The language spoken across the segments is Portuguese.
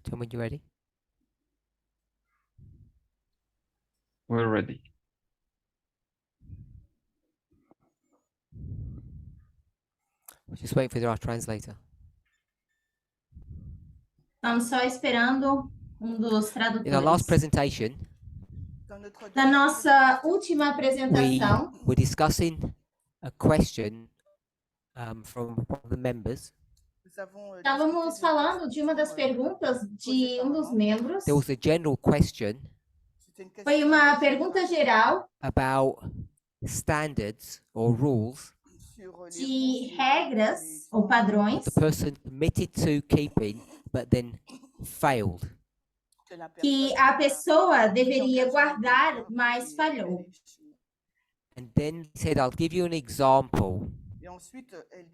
Tell me when you're ready. We're ready. Just waiting for our translator. Estamos só esperando dos In our last tradutores. presentation, Na nossa última we apresentação, were discussing a question from one of the members. estávamos falando de uma das perguntas de um dos membros. There was a general question Foi uma pergunta geral about standards or rules de regras ou padrões the person committed to keeping but then failed. que a pessoa deveria guardar, mas falhou. And then he said, I'll give you an example.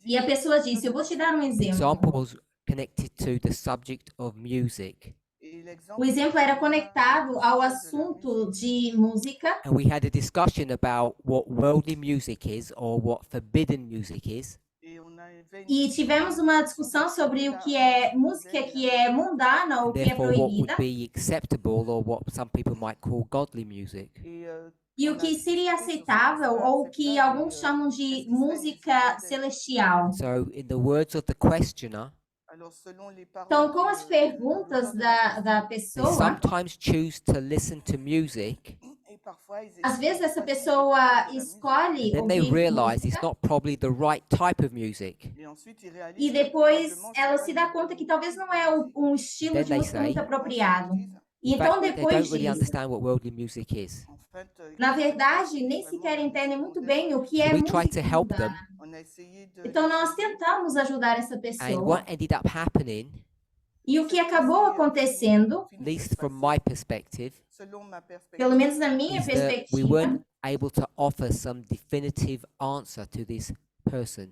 E a pessoa disse, eu vou te dar um The exemplo. example was connected to the subject of music. O exemplo era conectado ao assunto de música. And we had a discussion about what worldly music is or what forbidden music is. E tivemos uma discussão sobre o que é música que é mundana ou que é Therefore, what would proibida. be acceptable or what some people might call godly music. E o que seria aceitável ou o que alguns chamam de música celestial. So, in the words of the questioner, Então, com as perguntas da they pessoa, sometimes choose to listen to music, às vezes essa pessoa escolhe then they ouvir realize it's música not probably the right type of music. e depois ela se dá conta que talvez não é um estilo Then de they música say, muito apropriado. E In então fact, they depois don't really diz, understand what worldly music is. na verdade, nem sequer entendem muito bem o que é So we tried to música help them, mundana. Então nós tentamos ajudar essa and pessoa. what ended up happening, E o que acabou acontecendo, at least from my perspective, pelo menos na minha is that we perspectiva, weren't able to offer some definitive answer to this person.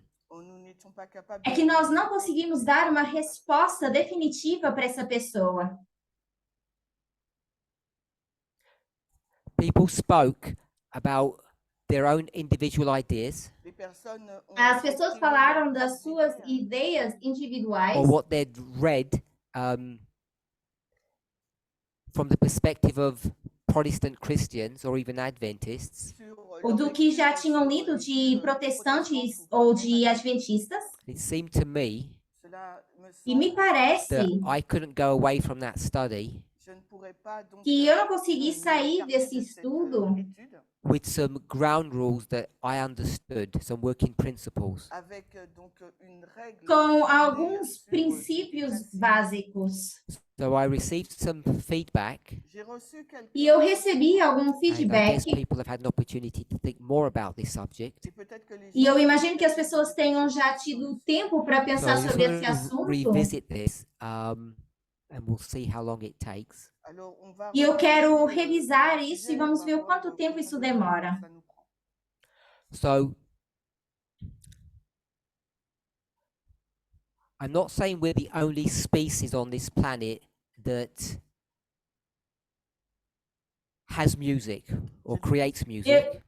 é que nós não conseguimos dar uma resposta definitiva para essa pessoa. People spoke about their own individual ideas As pessoas falaram das suas ideias individuais or what they'd read from the perspective of Protestant Christians or even Adventists. ou do que já tinham lido de protestantes ou de adventistas. It seemed to me E me parece that I couldn't go away from that study que eu não consegui sair desse estudo with some ground rules that I understood, some working principles. com alguns princípios básicos. So I received some feedback, E eu recebi algum and I guess feedback. people have had an opportunity to think more about this subject. E eu imagino que as pessoas tenham já tido tempo para So pensar I just sobre esse want to assunto. revisit this, and we'll see how long it takes. E eu quero revisar isso e vamos ver o quanto tempo isso demora. So I'm not saying we're the only species on this planet that has music or creates music.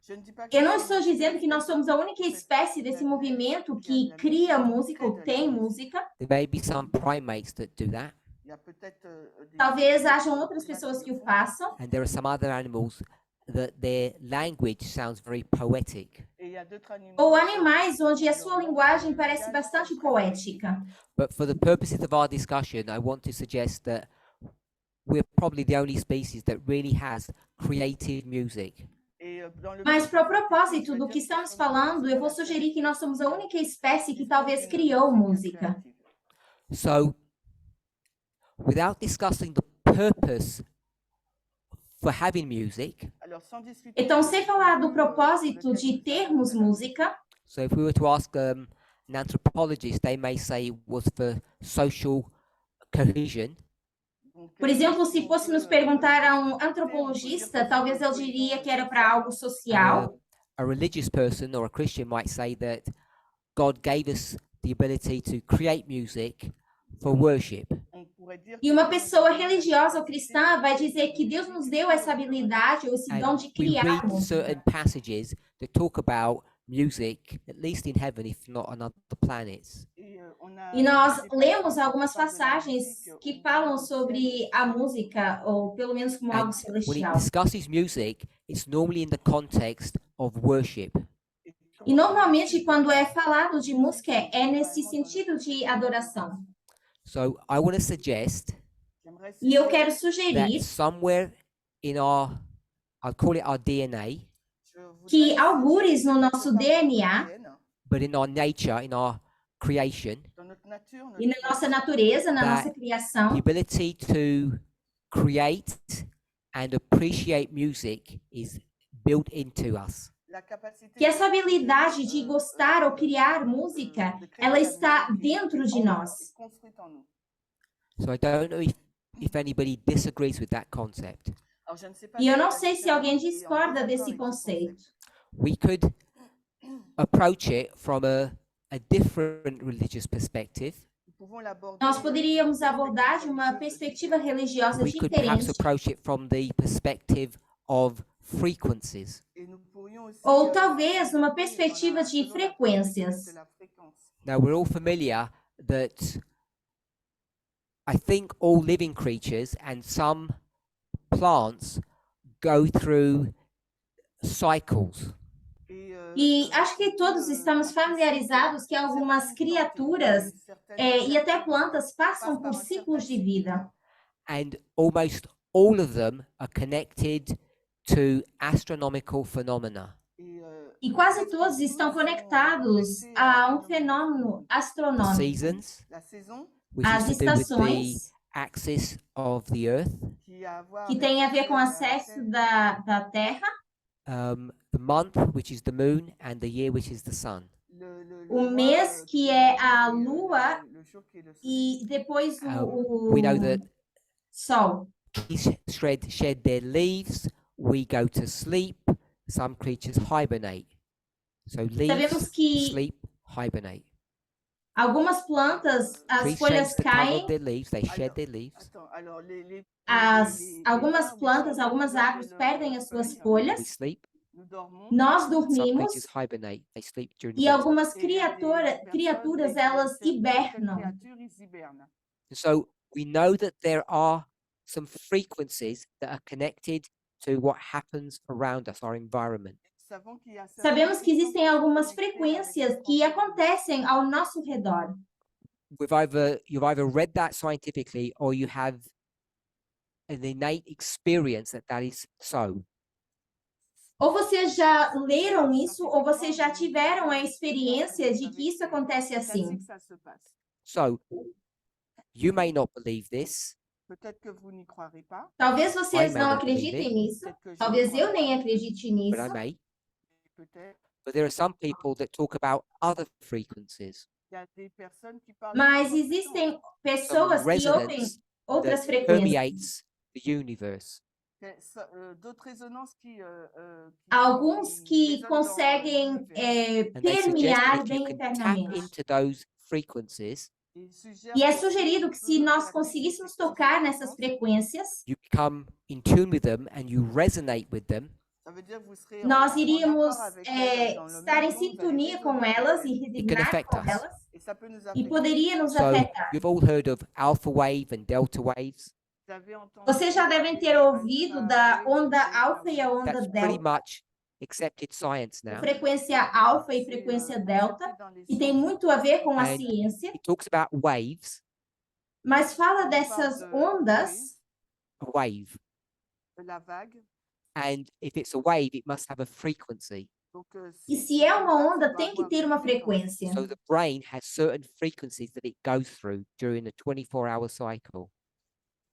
Eu não estou dizendo que nós somos a única espécie desse movimento que cria música ou tem música. There may be some primates that do that, Talvez hajam outras pessoas que o façam. and there are some other animals that their language sounds very poetic. Ou animais onde a sua linguagem parece bastante poética. But for the purposes of our discussion, I want to suggest that we're probably the only species that really has creative music. Mas para o propósito do que estamos falando, eu vou sugerir que nós somos a única espécie que talvez criou música. So, without discussing the purpose for having music, Então, sem falar do propósito de termos música, so if we were to ask an anthropologist, they may say it was for social cohesion. por exemplo, se fôssemos perguntar a um antropologista, talvez ele diria que era para algo social. A religious person or a Christian might say that God gave us the ability to create music for worship. E uma pessoa religiosa ou cristã vai dizer que Deus nos deu essa habilidade ou esse dom de We criar read música. certain passages that talk about music, at least in heaven, if not on other planets. E nós lemos algumas passagens que falam sobre a música, ou pelo menos como algo And when it celestial. discusses music, it's normally in the context of worship. E normalmente, quando é falado de música, é nesse sentido de adoração. So I want to suggest E eu quero that sugerir somewhere in our, I'll call it our DNA, que algures no nosso DNA but in our nature, in our creation, e na nossa natureza, na nossa the criação, ability to create and appreciate music is built into us. que essa habilidade de gostar ou criar música, ela está dentro de nós. So I don't know if anybody disagrees with that concept. E eu não sei se alguém discorda desse conceito. We could approach it from a different religious perspective. Nós poderíamos abordar de uma perspectiva religiosa We could perhaps diferente, approach it from the perspective of frequencies. ou talvez numa perspectiva de frequências. Now, we're all familiar that I think all living creatures and some plants go through cycles. E acho que todos estamos familiarizados que algumas criaturas e até plantas passam por ciclos de vida. And almost all of them are connected to astronomical phenomena. E quase todos estão conectados a um fenômeno The astronômico. seasons, which As is to do with the estações, axis of the Earth, que tem a ver com o acesso da Terra, the month, which is the moon, and the year, which is the sun. o mês, que é a Lua, e depois o We know that Sol. trees shed their leaves, we go to sleep, some creatures hibernate. So Sabemos leaves, que sleep, hibernate. algumas plantas, as Trees change folhas the color of caem, their leaves, they shed their leaves. algumas plantas, algumas árvores perdem as suas We folhas, sleep. nós Some dormimos, creatures hibernate, they sleep during the e winter. algumas criaturas, elas hibernam. So we know that there are some frequencies that are connected to what happens around us, our environment. Sabemos que existem algumas frequências que acontecem ao nosso redor. You've either read that scientifically or you have an innate experience that is so. Ou vocês já leram isso, ou vocês já tiveram a experiência de que isso acontece assim. So you may not believe this, Talvez vocês I may não not believe acreditem it, nisso, talvez eu nem acredite nisso, but I may. But there are some people that talk about other frequencies, mas existem some pessoas que ouvem resonance outras that frequências. permeates the universe. Alguns que conseguem And they suggest that permear if you bem can tap internamente. into those frequencies, E é sugerido que se nós conseguíssemos tocar nessas frequências, you become in tune with them and you resonate with them, nós iríamos estar em sintonia com elas e it can resignar affect com us. elas, e poderia nos So afetar. you've all heard of alpha wave and delta waves. Vocês já devem ter ouvido da onda alfa e a onda That's pretty delta, much accepted science now. frequência alfa e frequência delta, e tem muito a ver com a And ciência, it talks about waves, mas fala dessas ondas, a wave. And if it's a wave, it must have a frequency. e se é uma onda, tem que ter uma frequência. So the brain has certain frequencies that it goes through during the 24-hour cycle.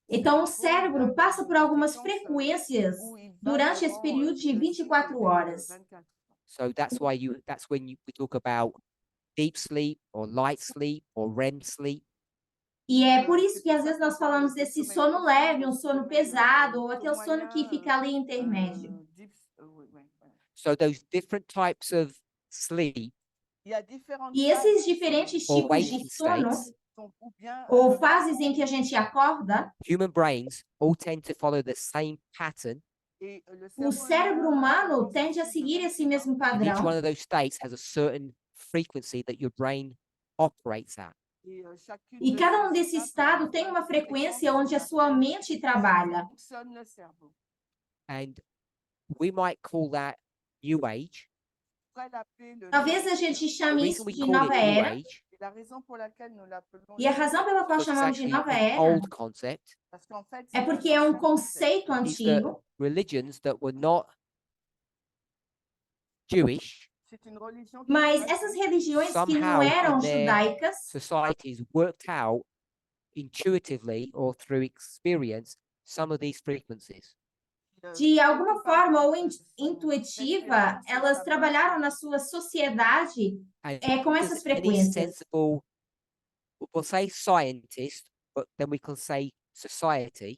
Então, o cérebro passa por algumas frequências durante esse período de 24 horas. So that's when we talk about deep sleep or light sleep or REM sleep. E é por isso que às vezes nós falamos desse sono leve, um sono pesado, ou aquele sono que fica ali intermédio. So those different types of sleep E esses diferentes or tipos de waking sono, states, ou fases em que a gente acorda, human brains all tend to follow the same pattern O cérebro humano tende a seguir esse mesmo And each padrão. one of those states has a certain frequency that your brain operates at. E cada um desse estado tem uma frequência onde a sua mente trabalha. And we might call that New Age. Talvez a gente The chame reason isso we de call it nova New era. Age E a razão pela qual because it's chamamos de actually nova an era old concept é porque é um conceito is that antigo. religions that were not Jewish Mas essas religiões que não somehow eram in their judaicas, societies worked out intuitively or through experience some of these frequencies. de alguma forma ou intuitiva, elas trabalharam na sua sociedade And com if essas there's any frequências. sensible, we'll say scientist, but then we can say society,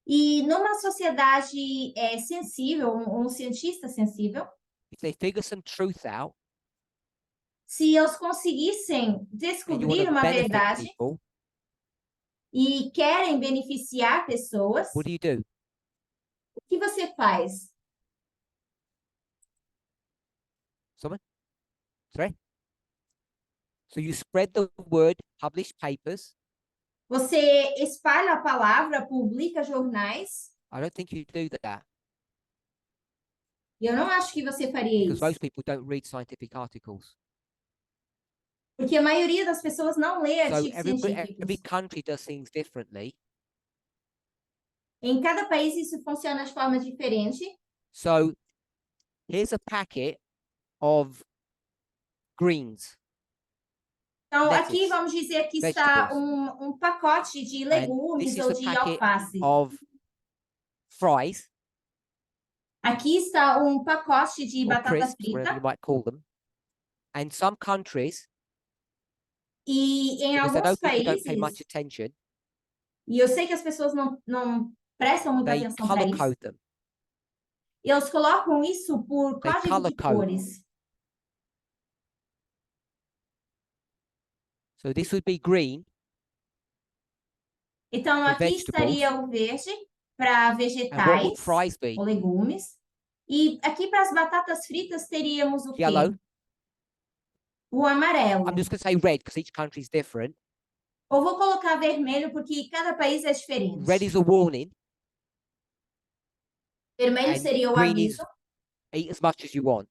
E numa sociedade sensível, um cientista sensível, if they figure some truth out se eles conseguissem and you want descobrir to uma benefit verdade people, e querem beneficiar pessoas, what do? o que você faz? Someone? Sorry? So you spread the word, publish papers. Você espalha a palavra, publica jornais. I don't think you do that E eu não acho que você faria because isso. most people don't read scientific articles. Porque a maioria das pessoas não lê So artigos every científicos. country does things differently. Em cada país isso funciona de forma diferente. So here's a packet of greens. Então, Lettuce, aqui vamos dizer que está vegetables. um pacote de And legumes this is ou the de packet alface. of fries Aqui está um pacote de or batata crisps, whatever you frita. might call them. And some countries, E em because I know alguns people don't pay much países, attention, e eu sei que as pessoas não prestam muita they atenção para color isso, code them. eles colocam isso por They código color de code. cores. So this would be green Então, for aqui vegetables. estaria o verde para And what would vegetais fries be? ou legumes. E aqui para as batatas fritas teríamos o quê? Yellow. O amarelo. I'm just going to say red because each country is different. Ou vou colocar vermelho porque cada país é diferente. Red is a warning. Vermelho And seria o green is aviso. eat as much as you want.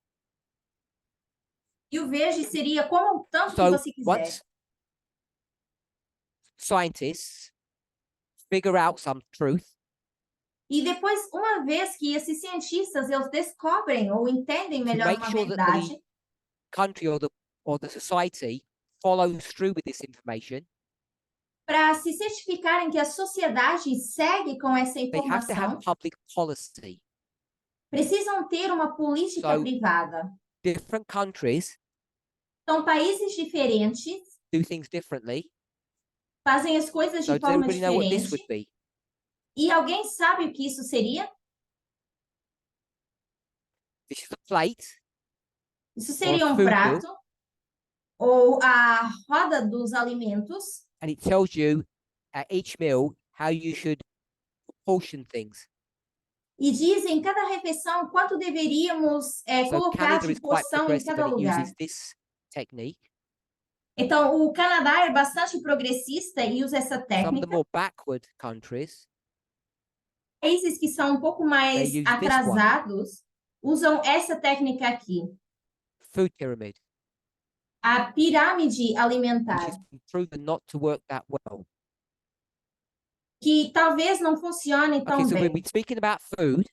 E o verde seria como o tanto que So você quiser. once scientists figure out some truth, E depois, uma vez que esses cientistas eles descobrem ou entendem to melhor make uma sure that verdade, the country or the society follows through with this information, para se certificarem que a sociedade segue com essa they have to have informação, public policy. precisam ter uma política So- privada. Different countries São países diferentes, do things differently. fazem as coisas So de does forma everybody know what this diferente. would be? E alguém sabe o que isso seria? This is a plate. Isso seria um food prato ou a roda dos alimentos, And it tells you at each meal how you should proportion things. e diz em cada refeição quanto deveríamos So colocar Canada de is quite porção em progressive cada and it lugar. uses this technique. Então, o Canadá é bastante progressista e usa essa Some of the técnica. more backward countries, Países que são um pouco mais They use this one. atrasados usam essa técnica aqui, food pyramid, a pirâmide which alimentar, has been proven not to work that well. que talvez não funcione Okay, tão so we'll bem. be speaking about food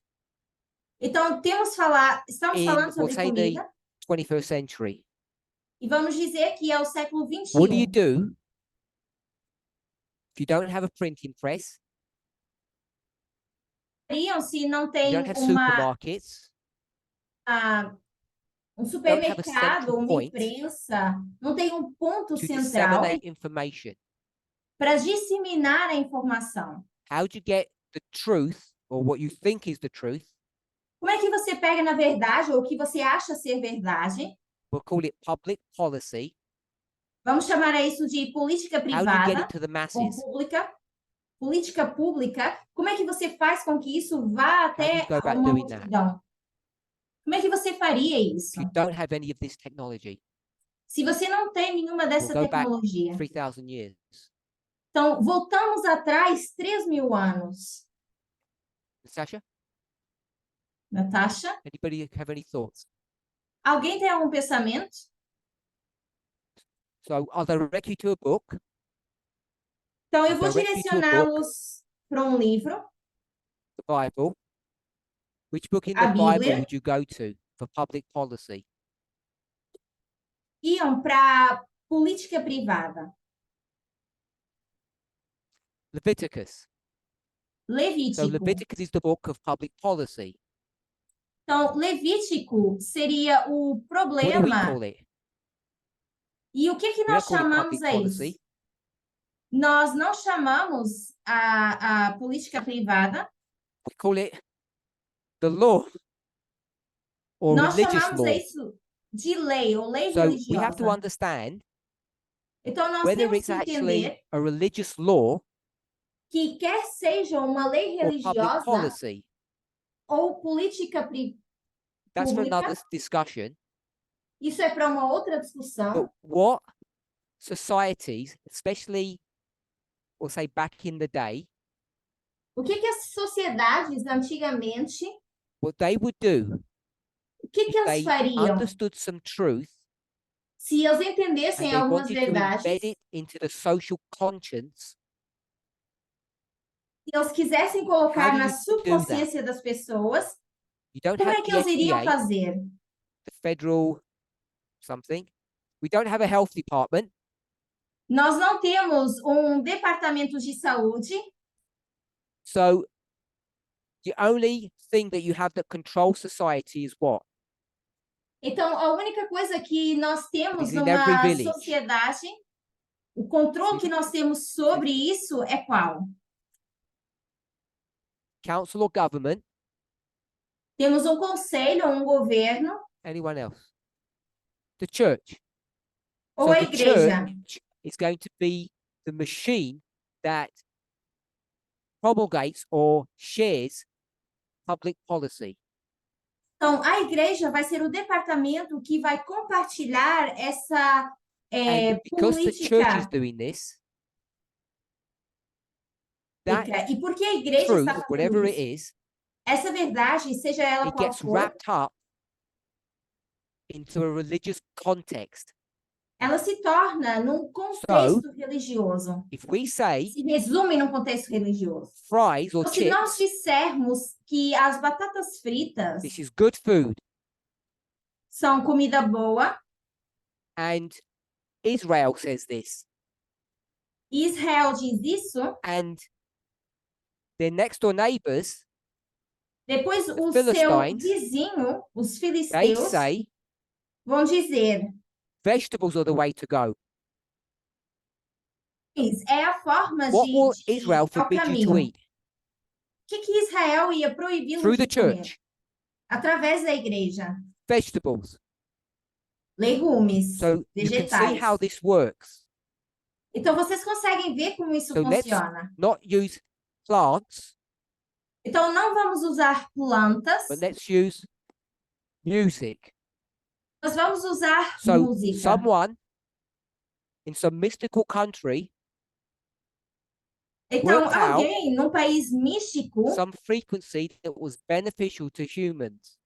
Então, estamos in, falando we'll sobre say, the comida 21st century. e vamos dizer que é o século What do you XXI. do if you don't have a printing press, Se não you tem don't have supermarkets, um don't have a supermercado, central uma point imprensa, não tem um ponto to central disseminate information? para disseminar a informação. How do you get the truth or what you think is the truth? Como é que você pega na verdade ou o que você acha ser verdade? We'll call it public policy. Vamos chamar isso de política How do you get privada it to the ou masses? pública. política pública, como é que você faz com que isso vá How do you até go about uma doing that multidão? Como é que você faria isso? if you don't have any of this technology? Se você não tem nenhuma We'll dessa go back tecnologia. 3,000 years. Então, voltamos atrás 3.000 anos. Natasha, Natasha, anybody have any thoughts? alguém tem algum pensamento? So I'll direct you to a book. Então, eu I'll vou direct you to a book, direcioná-los para um livro, the Bible. Which book in a the Bible Bíblia, would you go to for public policy? iam para política privada. Leviticus. So Levítico. Leviticus is the book of public policy. Então, Levítico seria o What do we problema. call it? E o que que We nós don't call it chamamos public a policy. isso? Nós não chamamos a política privada, We call it the law or nós religious chamamos a law. isso de lei ou lei So we have to religiosa. understand Então, nós whether temos it's que actually entender a religious law que quer seja uma lei or public religiosa policy. ou política That's for pública, another discussion. isso é para uma outra discussão. But what societies, especially, or say back in the day, O que que as sociedades antigamente, what they would do o que que if elas they fariam understood some truth se eles and entendessem they algumas wanted to embed verdades, it into the social conscience? se eles quisessem How colocar do na you do that? subconsciência das pessoas, You don't como have é que the eles iriam FDA, fazer? the federal something. We don't have a health department. Nós não temos um departamento de saúde, So the only thing that you have that controls society is what? então a única coisa que nós temos Is in every numa village. sociedade, o controle que nós temos sobre isso é qual? Council or government, Temos um conselho, um governo anyone else? The church. ou So a the igreja. church is going to be the machine that promulgates or shares public policy. Então, a igreja vai ser o departamento que vai compartilhar essa And because the church is política. doing this, that E porque a igreja truth, está fazendo whatever it isso, is, essa verdade, seja ela it qual gets for, wrapped up into a religious context. ela se torna num contexto religioso. If we say Se resume num contexto religioso. fries or Então, se nós chips, dissermos que as batatas fritas this is good food, são comida boa, and Israel says this, Israel diz isso, and their next door neighbors, depois o seu Philistines, vizinho, os they filisteus, say vão dizer: vegetables are the way to go. é a forma What will de Israel é o forbid you to caminho. eat? O que Israel ia proibi-los Through the de comer? church, Através da igreja. vegetables. Legumes, So you can see how vegetais. this works. Então, vocês conseguem ver como isso So let's funciona. not use plants, Então, não vamos usar plantas, but let's use music. nós vamos usar So música. someone in some mystical country Então, worked out alguém num país místico some frequency that was beneficial to humans.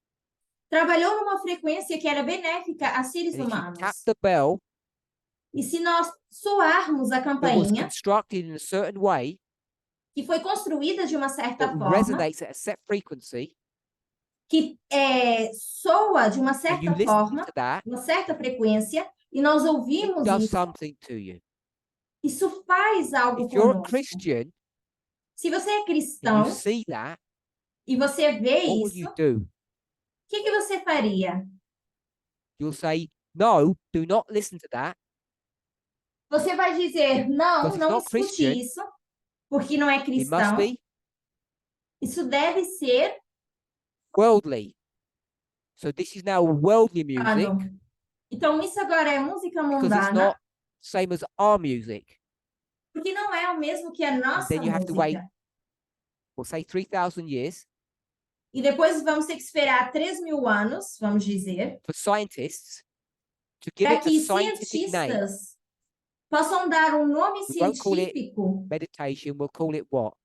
trabalhou numa frequência que era benéfica a seres And if you tap humanos. the bell, E se nós soarmos a that was campainha, constructed in a certain way que foi construída de uma certa that forma, resonates at a set frequency, que soa de uma and you certa listen forma, to that, uma certa frequência, e nós it ouvimos does isso, something to you. isso faz algo If you're a conosco. Christian Se você é and cristão you see that, e você vê what will isso, you o do? que você faria? You'll say, no, do not listen to that, Você vai dizer, não, because it's não not escute Christian. isso, porque não é It must cristão. be Isso deve ser worldly. So this is now worldly music Então, isso agora é música because it's mundana, not same as our music. Porque não é o mesmo que a nossa then you have to wait, música. we'll say 3,000 years E depois vamos ter que esperar 3.000 anos, vamos dizer, for scientists to give para it a que scientific name. cientistas possam dar um nome We won't call it científico. meditation, we'll call it what?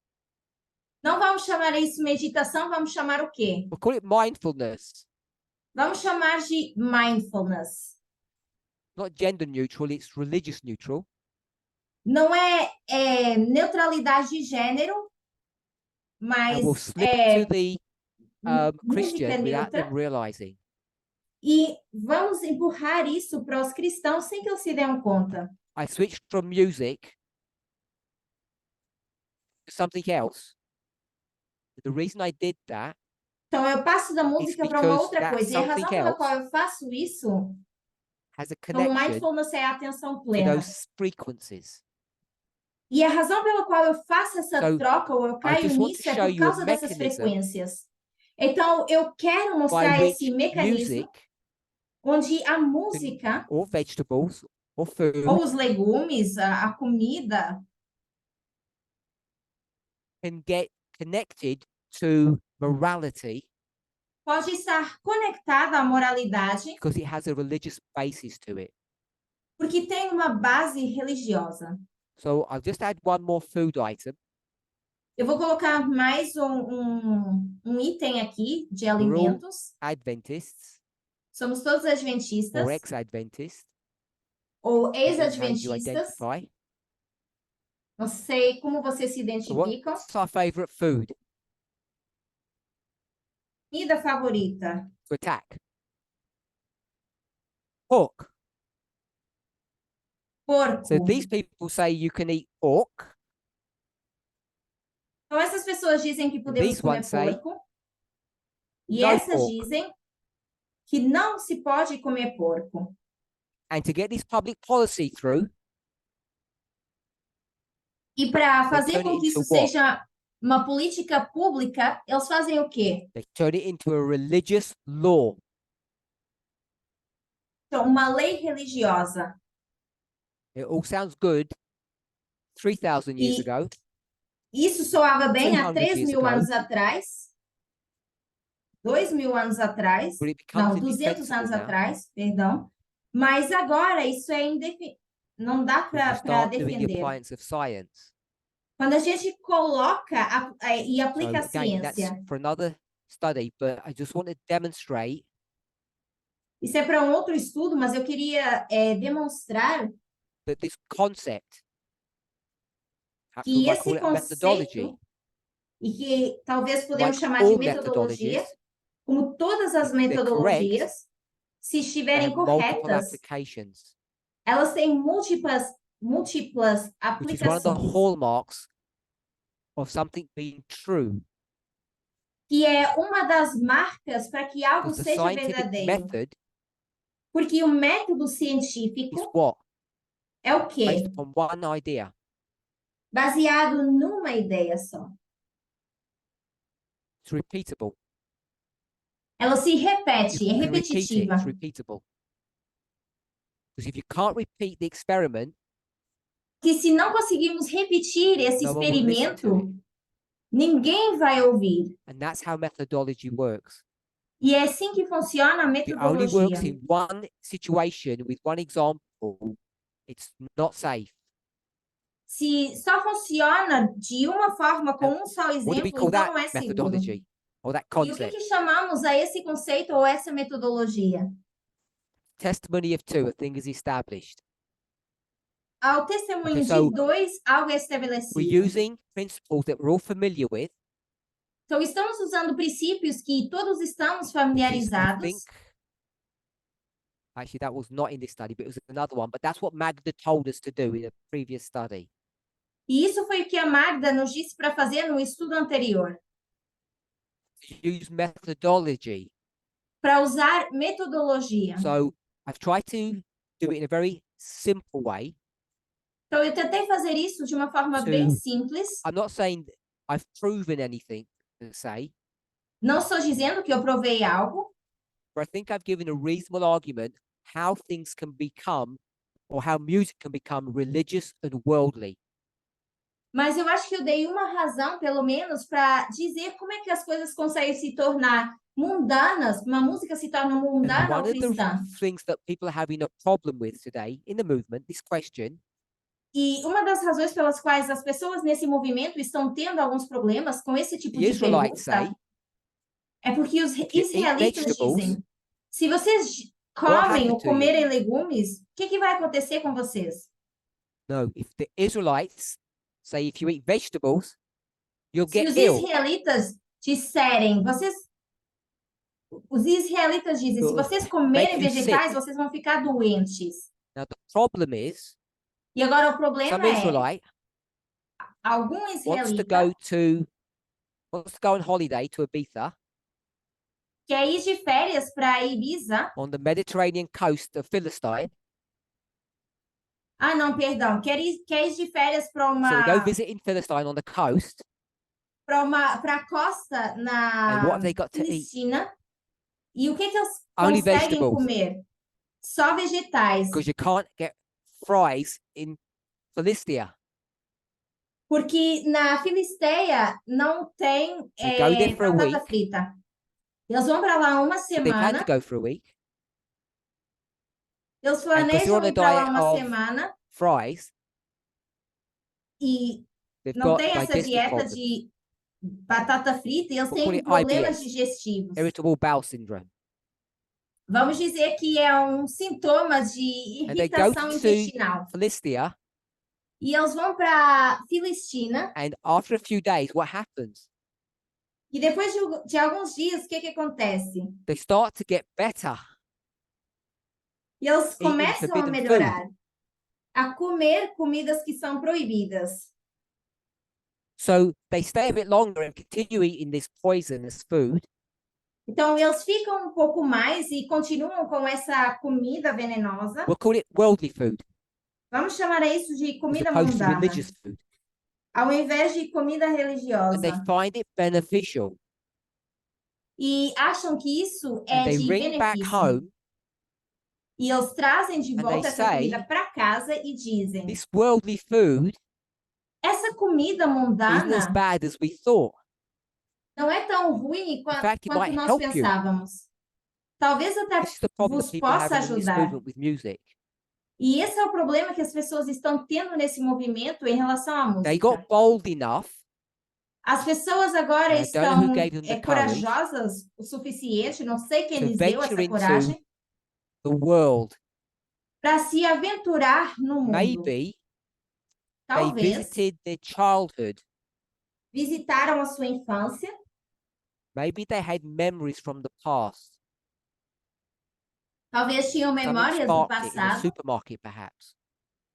Não vamos chamar isso meditação, vamos chamar o quê? We'll call it mindfulness. Vamos chamar de mindfulness. Not gender neutral, it's religious neutral. Não é neutralidade de gênero, And mas we'll slip é it to the música Christian without them neutra. realizing. E vamos empurrar isso para os cristãos sem que eles se dêem conta. I switched from music to something else. The reason I did that Então, eu passo da música para uma because outra that coisa. E a razão something pela qual else eu faço isso, has a então, o connection mindfulness é a atenção to plena. those frequencies. E a razão pela qual eu faço essa So, troca ou eu caio just want nisso to é show por you a causa dessas mechanism frequências. Então, eu quero by mostrar esse which mecanismo music onde a can, música, or vegetables or ou food os legumes, a comida, can get connected to morality pode estar conectada à moralidade because it has a religious basis to it. porque tem uma base religiosa. So I'll just add one more food item. Eu vou colocar mais um item aqui de We're all alimentos. Adventists Somos todos adventistas or ex-Adventists, ou depending how you ex-adventistas. identify. Não sei como vocês se So identificam. what's our favorite food Comida favorita? to attack? Pork. Porco. So these people say you can eat pork. Então, essas pessoas dizem que podemos These comer ones say, porco. E no essas pork. dizem que não se pode comer porco. And to get this public policy through, E para they fazer turn com it que into isso what? seja uma política pública, eles fazem o quê? They turn it into a religious law. Então, uma lei religiosa. It all sounds good 3,000 years E ago, isso soava bem há 200 years 3.000 ago, anos atrás, 2.000 anos atrás, but it becomes não, 200 anos indispensable now. atrás, perdão. Mas agora isso é não dá When you para start doing the defender. appliance of science. Quando a gente coloca e So aplica a again, that's ciência, for another study, but I just want to demonstrate isso é para um outro estudo, mas eu queria demonstrar that this concept, perhaps we que might call esse it a methodology, conceito, e que talvez podemos like chamar de all metodologia, methodologies, como todas as if they're correct, metodologias, se they estiverem have multiple corretas, applications, elas têm múltiplas which is one of the aplicações, hallmarks of something being true. que é uma das marcas para que algo Because the seja scientific verdadeiro. method Porque o método is científico what? é o quê? Based on one idea. Baseado numa ideia só. It's repeatable. Ela se repete, é You can repeat it, repetitiva. it's repeatable. Because if you can't repeat the experiment, Que se não conseguirmos repetir esse no one will listen to experimento, ninguém vai ouvir. and that's how methodology works. E é assim que funciona a If it only works metodologia. in one situation with one example, it's not safe. Se só funciona de uma forma com um só What do we exemplo, call então that não é seguro. methodology or that E o que concept? que chamamos a esse conceito ou essa metodologia? Testimony of two, a thing is established. Ao testemunho Okay, so de dois, algo é we're estabelecido. using principles that we're all familiar with, Então, estamos usando princípios que todos estamos which is, I familiarizados. think, actually that was not in this study, but it was another one, but that's what Magda told us to do in a previous study. E isso foi o que a Magda nos disse para fazer no estudo anterior. To use methodology. Para usar metodologia. So I've tried to do it in a very simple way. Então, eu tentei fazer isso de uma forma bem simples. I'm not saying I've proven anything to say, Não estou dizendo que eu provei algo, but I think I've given a reasonable argument how things can become, or how music can become religious and worldly. Mas eu acho que eu dei uma razão, pelo menos, para dizer como é que as coisas conseguem se tornar mundanas, uma música se torna And mundana ou one of the cristã. things that people are having a problem with today in the movement, this question, E uma das razões pelas quais as pessoas nesse movimento estão tendo alguns problemas com esse tipo the de Israelites say, pergunta é porque os if you eat israelitas vegetables, dizem: se vocês what comem happened ou to you? comerem legumes, o que vai acontecer com vocês? No, if the Israelites say if you eat vegetables, you'll Se get os ill. israelitas disserem, os israelitas dizem, se It'll vocês make comerem you sick. vegetais, vocês vão ficar doentes. Now the problem is, E agora o some problema é, Israelite algum wants to israelita wants to go on holiday to Ibiza quer ir de férias para Ibiza. on the Mediterranean coast of Philistine. Ah, não, perdão. Quer ir de férias para So they go uma visiting Philistine on the coast, para a costa and what have na they got to eat? Filistina. E o que eles Only conseguem vegetables, comer? Só vegetais. because you can't get fries in Philistia. Porque na Filisteia não tem They go there for a batata week, frita. Eles vão para lá uma so they plan to semana. go for a week, Eles and because they're planejam on a ir para lá diet uma of semana fries, e they've não got tem essa digestive dieta problems. de batata frita e eles We'll call têm it problemas IBS, digestivos. irritable bowel syndrome. Vamos dizer que é um sintoma de And they go irritação to intestinal. Philistia, E eles vão para Filistina and after a few days, what happens? e depois de alguns dias, o que acontece? They start to get better E eles eating começam a forbidden melhorar, food. a comer comidas que são proibidas. So they stay a bit longer and continue eating this poisonous food. Então, eles ficam um pouco mais e continuam com essa comida venenosa. We'll call it worldly food Vamos chamar isso de as comida opposed to mundana, religious food. ao invés de comida And they religiosa. find it beneficial. E acham que isso And é they de ring back benefício. home, E eles trazem de and volta they essa comida say, para casa e dizem: this worldly food essa comida isn't as mundana bad as we thought. não é tão ruim In fact, it quanto might nós help you. pensávamos. Talvez até This is the problem that vos people are possa having in this ajudar. movement with music. E esse é o problema que as pessoas estão tendo nesse movimento em relação à They música. got bold enough, As pessoas agora and I don't know who estão gave them the courage corajosas o suficiente, não sei quem to lhes deu venture essa into coragem, the world. para se aventurar no mundo. Maybe they Talvez visited their childhood. visitaram a sua infância, Maybe they had memories from the past. talvez tinham Something memórias do sparked it in a passado, supermarket, perhaps.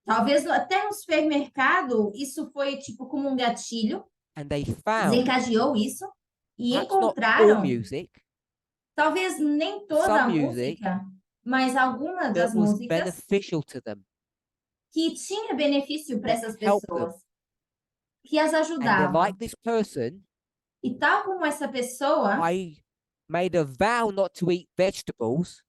talvez até no supermercado isso foi tipo como um gatilho, And they found, desencadeou isso e perhaps not all encontraram, music, talvez nem toda a some music música, mas alguma das that was músicas beneficial to them, que tinha benefício para that essas helped them. pessoas, que as And they're ajudavam. like this person, E tal como essa pessoa, I made a vow not to eat vegetables,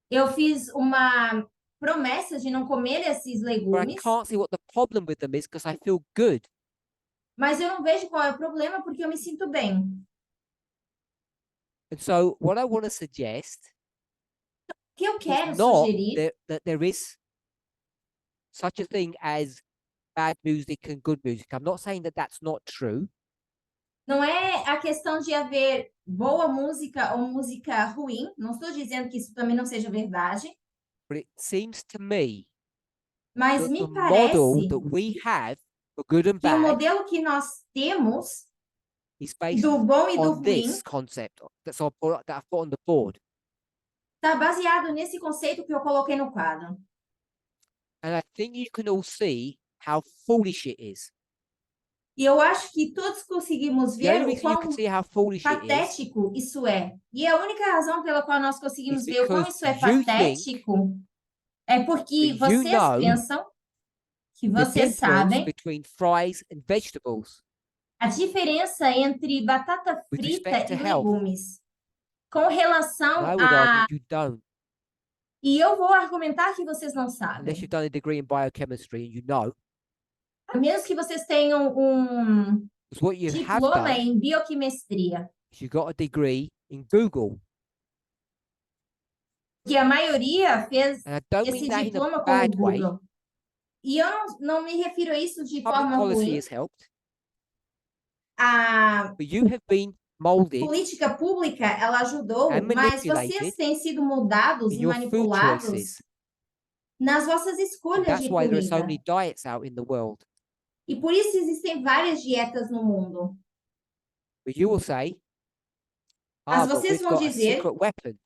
eu fiz uma promessa de não comer esses but I legumes, can't see what the problem with them is because I feel good. mas eu não vejo qual é o problema porque eu me sinto bem. And so what I want to suggest O que eu quero is not sugerir that there is such a thing as bad music and good music. I'm not saying that that's not true. não é a questão de haver boa música ou música ruim, não estou dizendo que isso também não seja verdade, But it seems to me mas that me the model parece that we have for good and que o bad modelo que nós temos is based do bom e do on ruim this concept that I've put on the board. está baseado nesse conceito que eu coloquei no quadro. And I think you can all see how foolish it is. E eu acho que todos conseguimos The only ver o reason you can quão see how foolish it is patético isso é. E a única razão pela qual nós conseguimos ver o quão because isso é you think patético é porque that you vocês know pensam que the vocês difference sabem between fries and vegetables a diferença entre batata with frita respect to e health. legumes com relação And I would a... argue you don't, E eu vou argumentar que vocês não unless sabem. you've done a degree in biochemistry and you know. A menos que vocês tenham um Because what you have diploma done em bioquimestria, is you got a degree in Google. que a maioria fez And I don't esse mean that in a diploma com o bad way. Google. E eu não me refiro a isso de Public forma policy ruim. has helped, A but you have been molded política pública, ela ajudou, and mas manipulated vocês têm sido moldados in e your food manipulados choices. nas vossas And escolhas that's de why there are so comida. many diets out in the world. E por isso existem várias dietas no mundo. But you will say, Mas but vocês we've vão got a dizer, secret weapon,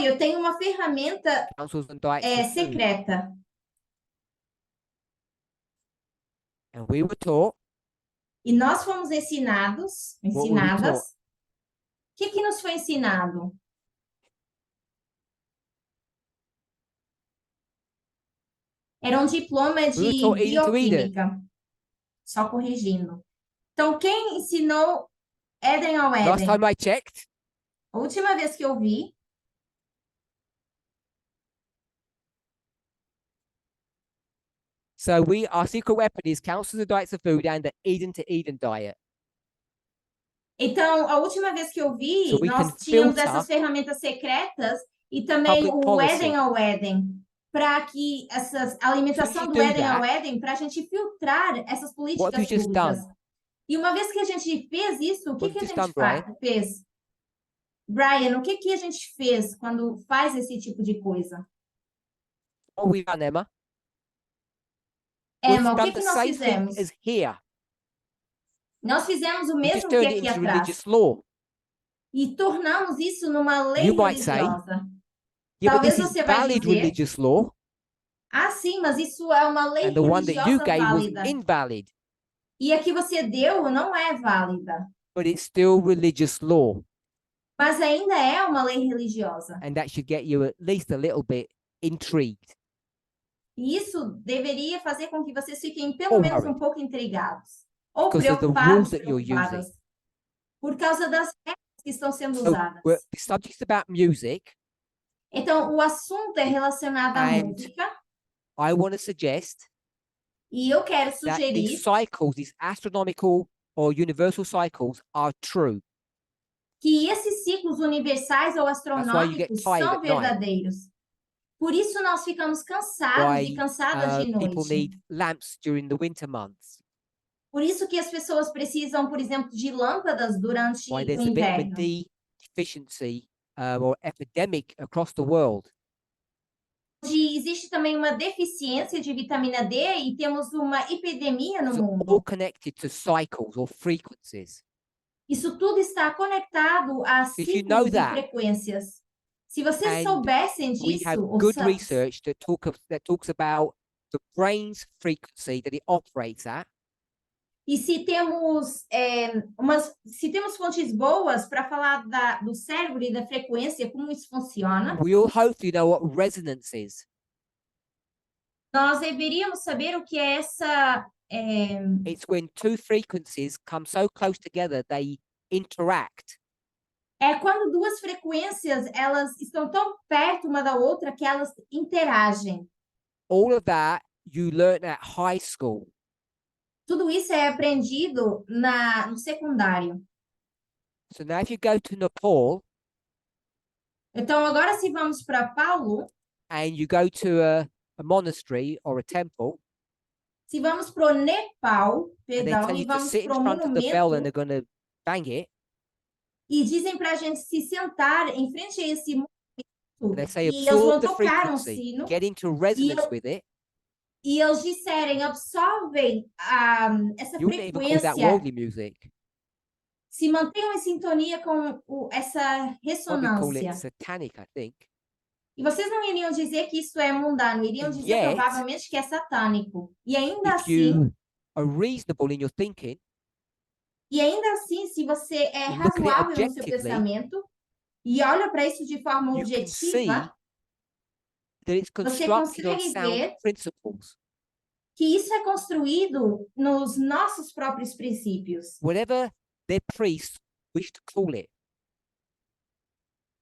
eu tenho uma ferramenta counsels and diets for food. secreta. And we were taught E nós fomos ensinadas. What were we taught? O que nos foi ensinado? Era um diploma We were de taught Eden to Eden. bioquímica. Só corrigindo. Então, quem ensinou Éden ao Last Éden? time I checked, A última vez que eu vi, so our secret weapon is counsels and diets of food and the Eden to Eden diet. então, a última vez que eu vi, So we nós can tínhamos filter essas ferramentas secretas e também public o policy. Éden ao Éden, para que a alimentação you do do Éden ao that, Éden, para a gente filtrar essas What have políticas you just públicas. done? E uma vez que a gente fez isso, o que What a have you gente just done, fez? Brian, o que a gente fez quando faz esse tipo de coisa? What we've done, Emma? Emma, We've o done que the nós same thing fizemos? as here. Nós fizemos o We just mesmo que turned it aqui into atrás. religious law. E tornamos isso numa lei You might say, religiosa. Yeah, but Talvez this is você vai valid dizer, religious law, sim, mas isso é uma lei and the one that you religiosa gave was válida. invalid, E a que você deu não é válida, but it's still religious law, mas ainda é uma lei religiosa. and that should get you at least a little bit intrigued. E isso deveria fazer com que vocês fiquem pelo menos um pouco intrigados. Ou Because of the preocupados, rules that you're preocupadas. using. Por causa das regras que estão sendo So usadas. the subject's about music, Então, o assunto é relacionado à And música. I want to suggest E eu quero that these sugerir cycles, these astronomical or universal cycles, are true. que esses ciclos universais ou why you get astronômicos tired são at night. verdadeiros. Por isso nós ficamos cansados e Why cansadas de people noite. need lamps during the winter months. Por isso que as pessoas precisam, por exemplo, de lâmpadas durante Why o there's a vitamin inverno. D deficiency or epidemic across the world. Existe também uma deficiência de vitamina D e temos uma epidemia no It's all mundo. connected to cycles or frequencies. Isso tudo está conectado a Did you know ciclos e that? frequências. Se vocês And soubessem We have disso, good research that talks about the brain's frequency that it operates at. e se temos fontes boas para falar do cérebro e da frequência, como isso funciona, We'll hopefully know what resonance is. nós deveríamos saber o que é essa It's when two frequencies come so close together they interact. é quando duas frequências elas estão tão perto uma da outra que elas interagem. All of that you learn at high school. Tudo isso é aprendido no secundário. So now if you go to Nepal Então, agora se vamos para Paulo, and you go to a monastery or a temple, se vamos para o Nepal, and they perdão, tell e you to vamos sit in para o front of the bell and monumento, they're going to bang it, e dizem para a gente se sentar em frente a esse and they monumento, say e eles vão absorb the tocar um frequency, sino, get into resonance with it, e eles disserem, absorvem essa you wouldn't even call that frequência, worldly music. se mantenham em sintonia com essa Probably call it ressonância. satanic, I think. E vocês não iriam dizer que isso é mundano, iriam And dizer yet, provavelmente que é satânico. E ainda If assim, you are reasonable in your thinking, se você é and look at it razoável no seu objectively, pensamento e olha para isso de forma you can see objetiva, that it's você constructed on consegue sound ver principles. que isso é construído nos nossos próprios princípios. Whatever their priests wish to call it,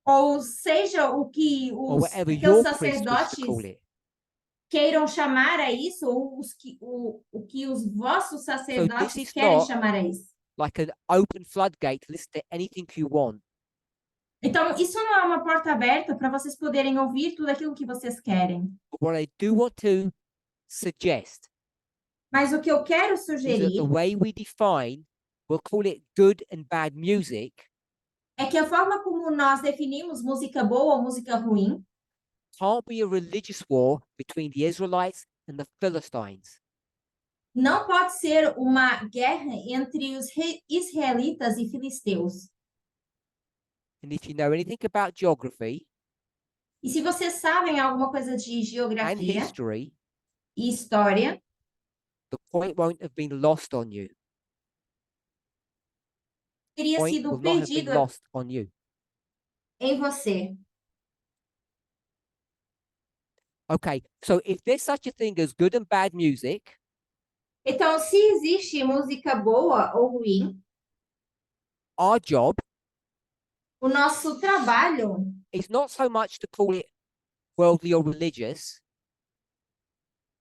Ou seja, o que or whatever aqueles your priest wish to call sacerdotes it. queiram chamar a isso, ou o que os vossos sacerdotes is querem not chamar a isso. like an open floodgate to listen to anything you want. Então, isso não é uma porta aberta para vocês poderem ouvir tudo aquilo que vocês querem. But what I do want to suggest Mas o que eu quero is that the sugerir way we define, we'll call it good and bad music, é que a forma como nós definimos música boa ou música ruim can't be a religious war between the Israelites and the Philistines. não pode ser uma guerra entre os israelitas e filisteus. And if you know anything about geography E se vocês sabem alguma coisa de and geografia history, e história, the point won't have been lost on you. teria Point sido will not have been perdido lost on you. em você. Okay, so if there's such a thing as good and bad music, Então, se existe música boa ou ruim, our job o nosso trabalho is not so much to call it worldly or religious,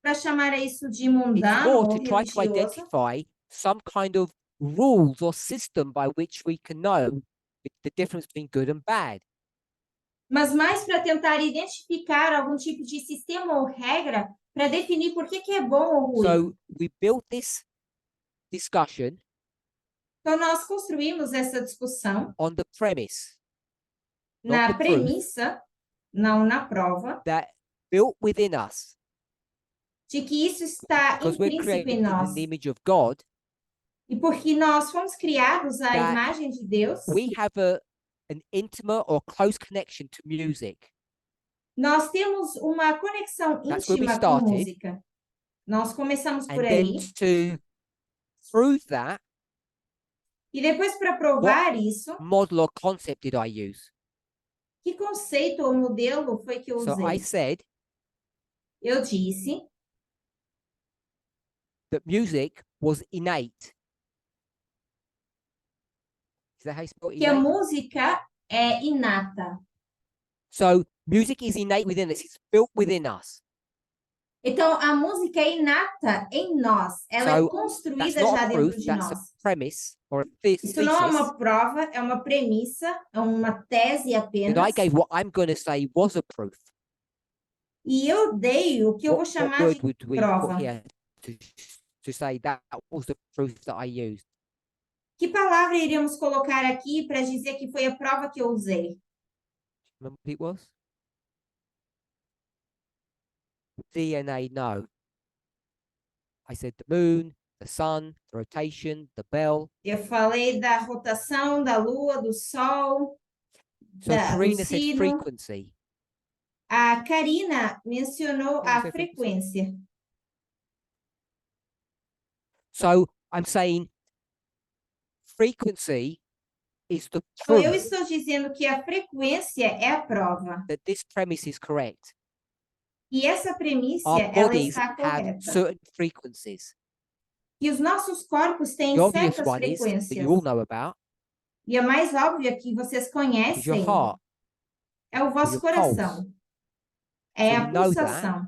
para chamar isso de it's mundano more ou to try to religioso, identify some kind of rules or system by which we can know the difference between good and bad. mas mais para tentar identificar algum tipo de sistema ou regra para definir por que é bom ou ruim. So we built this discussion Então, nós construímos essa discussão on the premise, na not the proof, premissa, não na prova, that built within us, de que isso está because we're intrínseco em created nós. in the image of God, E porque nós fomos criados à that imagem de Deus, we have an intimate or close connection to music. nós temos uma conexão That's where we íntima com started. música. Nós começamos por And then aí. to prove that, E depois, para provar isso, model or concept did I use? que conceito ou modelo foi que eu So I usei? said Eu disse that music was innate. Is that how you spell que a innate? música é inata. So music is innate within us. It's built within us. Então, a música é inata em nós. Ela é So construída that's not já a dentro proof. de That's nós. a premise or a Isso não é thesis uma prova, é uma premissa, é uma tese that I apenas. gave. What I'm going to say was a proof. E eu dei o que eu vou What chamar word de would we prova. put here to say that was the proof that I used? Que palavra iríamos colocar aqui para dizer que foi a prova que eu usei? Remember what it was? DNA, no. I said the moon, the sun, the rotation, the bell. Eu falei da rotação, da lua, do sol, So do Karina said sino. frequency. A Karina mencionou Can you a say frequency? frequência. So I'm saying frequency is the Então, eu proof estou dizendo que a frequência é a prova. that this premise is correct. E essa premissa, Our ela bodies está have correta. certain frequencies. E os nossos corpos têm The obvious certas one is that frequências. you all know about E a mais óbvia que vocês is your conhecem heart. é o vosso your coração. pulse. É So a we know pulsação.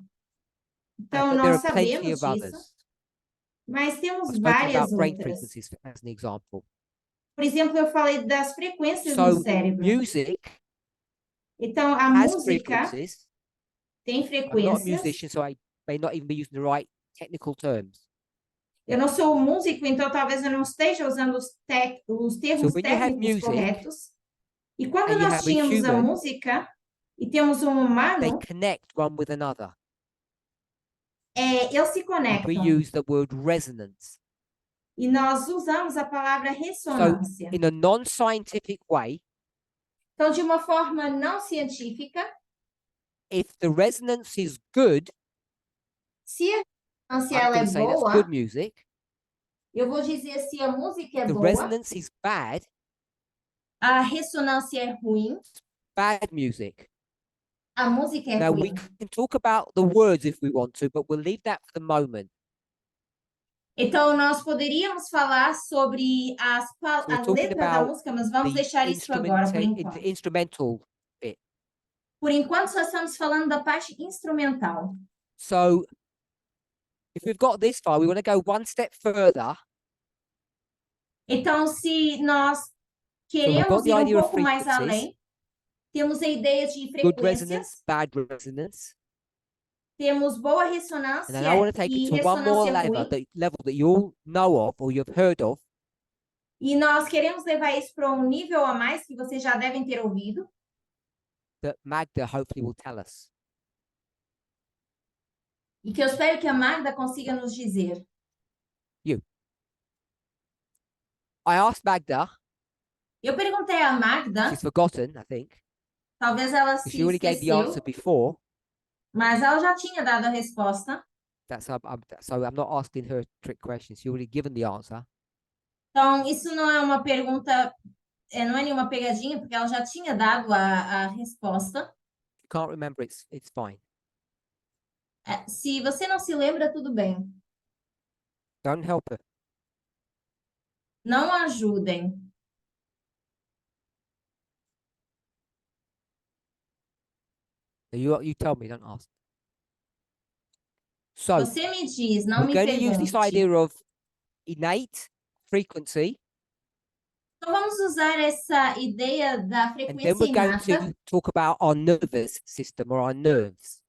Então, But there nós are plenty sabemos of disso, others. mas temos I've spoken várias about brain outras. frequencies as an example. Por exemplo, eu falei das frequências no So cérebro. music Então, a has música frequencies. tem I'm not a frequências. musician, so I may not even be using the right technical terms. Eu não sou um músico, então talvez eu não esteja usando os termos when you have técnicos music, corretos. E quando and you nós have a tínhamos a human, música e temos um They humano, connect one with another. eles se And we conectam. use the word resonance. E nós usamos a palavra ressonância. In a non-scientific way, Então, de uma forma não científica, if the resonance is good, se a ressonância I'm ela going é to say that's boa, good music. eu vou dizer se a música é The boa, resonance is bad a ressonância é ruim, music. a música é Now we ruim. can talk about the words if we want to, but we'll leave that for the moment. Então, nós poderíamos falar sobre a talking letra da about música, mas vamos The deixar isso agora, por enquanto. instrumental bit. Por enquanto, só estamos falando da parte instrumental. So if we've got this far, we want to go one step further. Então, se nós So we've got queremos the ir um idea of pouco mais frequencies, além, temos a ideia de good resonance, frequências, bad resonance. temos boa And then I ressonância want to take e it to one more ressonância level ruim. that you all know of or you've heard of. E nós queremos levar isso para um nível a mais que vocês já devem ter ouvido. That Magda hopefully will tell us. E que eu espero que a Magda consiga nos dizer. I asked Magda, Eu perguntei à Magda, she's forgotten, I think. talvez ela She se already gave the answer esqueceu, before. mas ela já tinha dado a resposta. So I'm not asking her trick questions. She already given the answer. Então, isso não é uma pergunta, não é nenhuma pegadinha, porque ela já tinha dado a resposta. If you can't remember, it's fine. Se você não se lembra, tudo bem. Don't help her. Não ajudem. You tell me, don't ask. So Você me diz, não we're me going to use this pergunte. idea of innate frequency, Então, vamos usar essa ideia da and then frequência we're going inata. to talk about our nervous system or our nerves.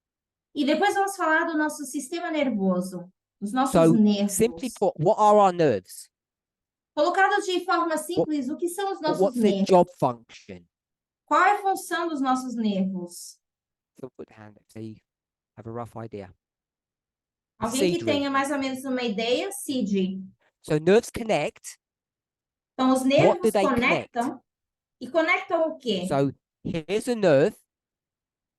E depois vamos falar do nosso sistema nervoso, dos nossos So nervos. simply put, what are our nerves? Colocado de forma simples, o que são os nossos What's their nervos? job function? Qual é a função dos nossos nervos? So put the hand up so you have a rough idea. Alguém que Cedric. tenha mais ou menos uma ideia? Cid. So nerves connect. Então, os do nervos they conectam. E conectam o quê? So here's a nerve,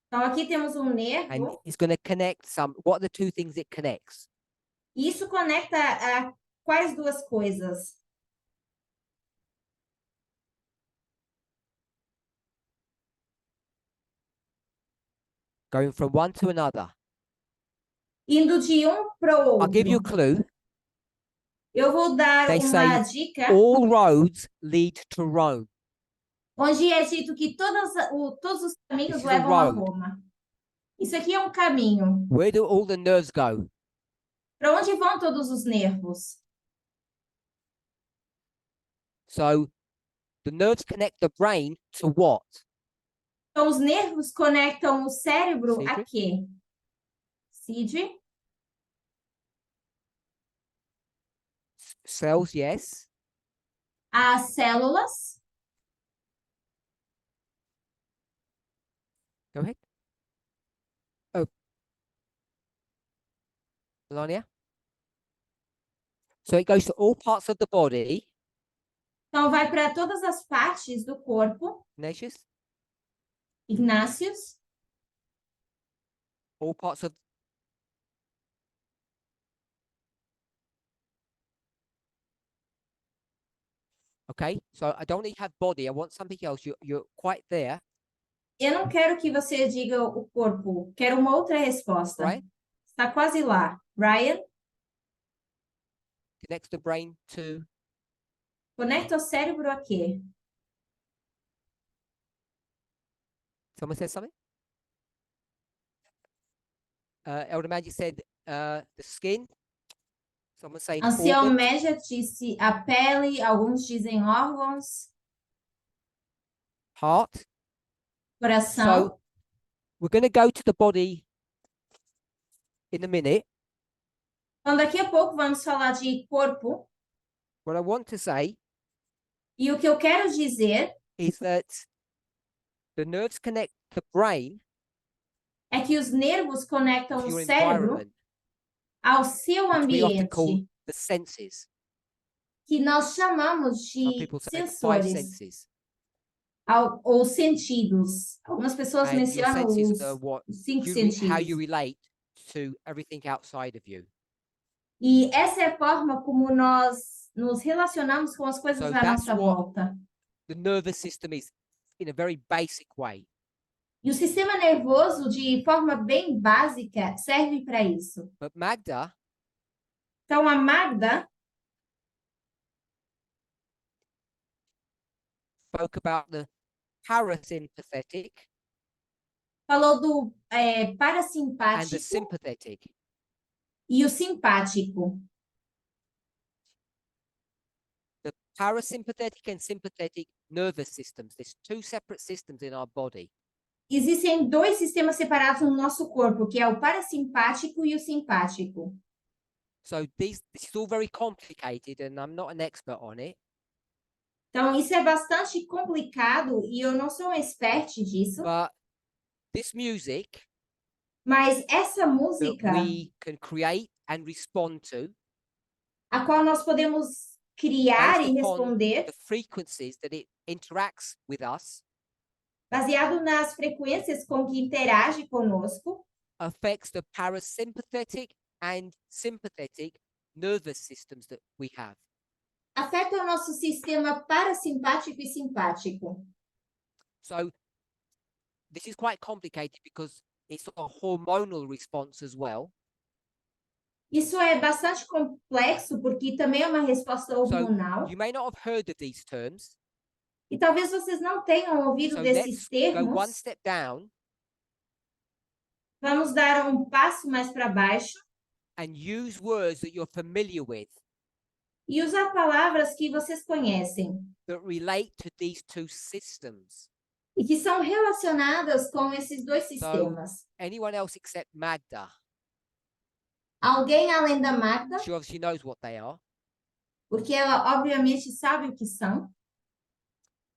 Então, aqui temos um and nervo. it's going to connect some. What are the two things it connects? E isso conecta a quais duas coisas? Going from one to another. Indo de um para o I'll give you a outro. clue. Eu vou dar They uma say dica, all roads lead to Rome. onde é dito que todos os caminhos This is a levam a road. Roma. Isso aqui é um caminho. Where do all the nerves go? Para onde vão todos os nervos? So the nerves connect the brain to what? Então, os nervos conectam o cérebro a Cedric? quê? Cid? Cells, yes. As células. Go ahead. Oh, Melania. So it goes to all parts of the body. Então, vai para todas as partes do corpo. Ignatius. Ignácios. All parts of. Okay, so I don't need to have body. I want something else. You're quite there, Eu não quero que você diga o corpo. Quero uma outra resposta. right? Está quase lá. Ryan, Connects the brain to. conecta o cérebro a quê? Someone said something? Elder Magic said the skin. Someone saying Ancião organs. média disse a pele, alguns dizem órgãos, Heart. coração. So we're going to go to the body in a minute. Então, daqui a pouco vamos falar de corpo. What I want to say E o que eu quero dizer is that the nerves connect the brain é que os nervos conectam to o your cérebro environment, ao seu which we often call ambiente, the senses. que nós chamamos Some de people say the five sensores senses. ou sentidos. Algumas pessoas And your mencionam senses are what os cinco how you sentidos. relate to everything outside of you. E essa é a forma como nós nos relacionamos com as coisas So à that's nossa what volta. the nervous system is in a very basic way. E o sistema nervoso, de forma bem básica, serve para isso. But Magda Então, a Magda spoke about the parasympathetic, falou do and the parasimpático sympathetic. e o simpático. The parasympathetic and sympathetic nervous systems. There's two separate systems in our body. Existem dois sistemas separados no nosso corpo, que é o parasimpático e o simpático. So this is all very complicated, and I'm not an expert on it. Então, isso é bastante complicado e eu não sou um expert disso, But this music mas essa that música, we can create and respond to, a qual nós podemos criar based e upon responder, the frequencies that it interacts with us, baseado nas frequências com que interage conosco, affects the parasympathetic and sympathetic nervous systems that we have. afeta o nosso sistema parasimpático e simpático. So this is quite complicated because it's a hormonal response as well. Isso é bastante complexo porque também é uma resposta hormonal. You may not have heard of these terms. E talvez vocês não tenham ouvido So desses let's go one termos. step down Vamos dar um passo mais para baixo and use words that you're familiar with e usar palavras que vocês conhecem that relate to these two systems. e que são relacionadas com esses dois sistemas. Anyone else except Magda? Alguém além da Magda, She obviously knows what they are. porque ela obviamente sabe o que são.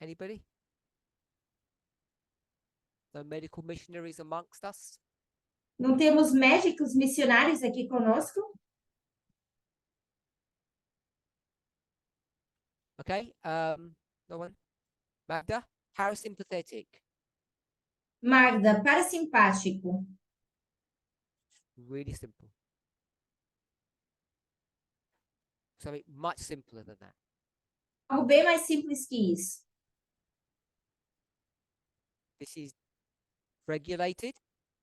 Anybody? No medical missionaries amongst us? Não temos médicos missionários aqui conosco. Okay. No one? Magda? Parasympathetic. Magda, parasimpático. Really simple. Something much simpler than that. Algo bem mais simples que isso. This is regulated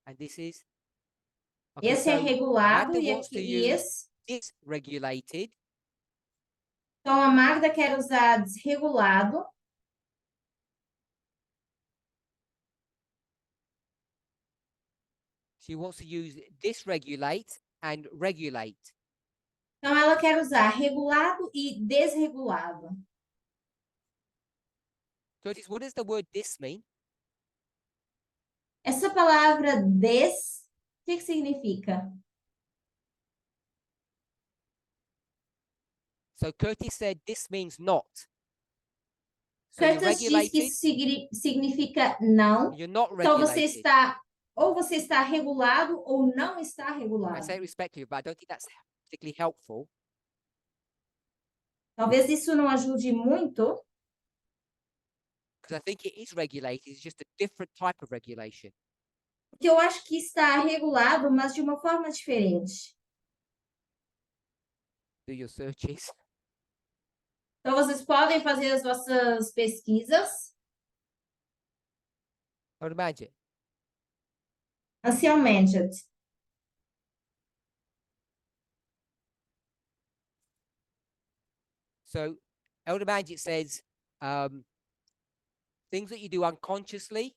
and this is Esse é regulado Magda e wants to esse. dysregulated. Então, a Magda quer usar desregulado. She wants to use dysregulate and regulate. Então, ela quer usar regulado e desregulado. Curtis, what does the word dis mean? Essa palavra des, o que significa? So Curtis said this means not. So you're Curtis diz que regulated, isso significa não. you're not Então, você regulated. está, ou você está regulado ou não está I regulado. say it respectfully, but I don't think that's particularly helpful. Talvez isso não ajude muito, Because I think it is regulated, it's just a different type of regulation. porque eu acho que está regulado, mas de uma forma diferente. Do your searches. Então, vocês podem fazer as vossas pesquisas. I would imagine. Ansialmente. So Elder Magic says things that you do unconsciously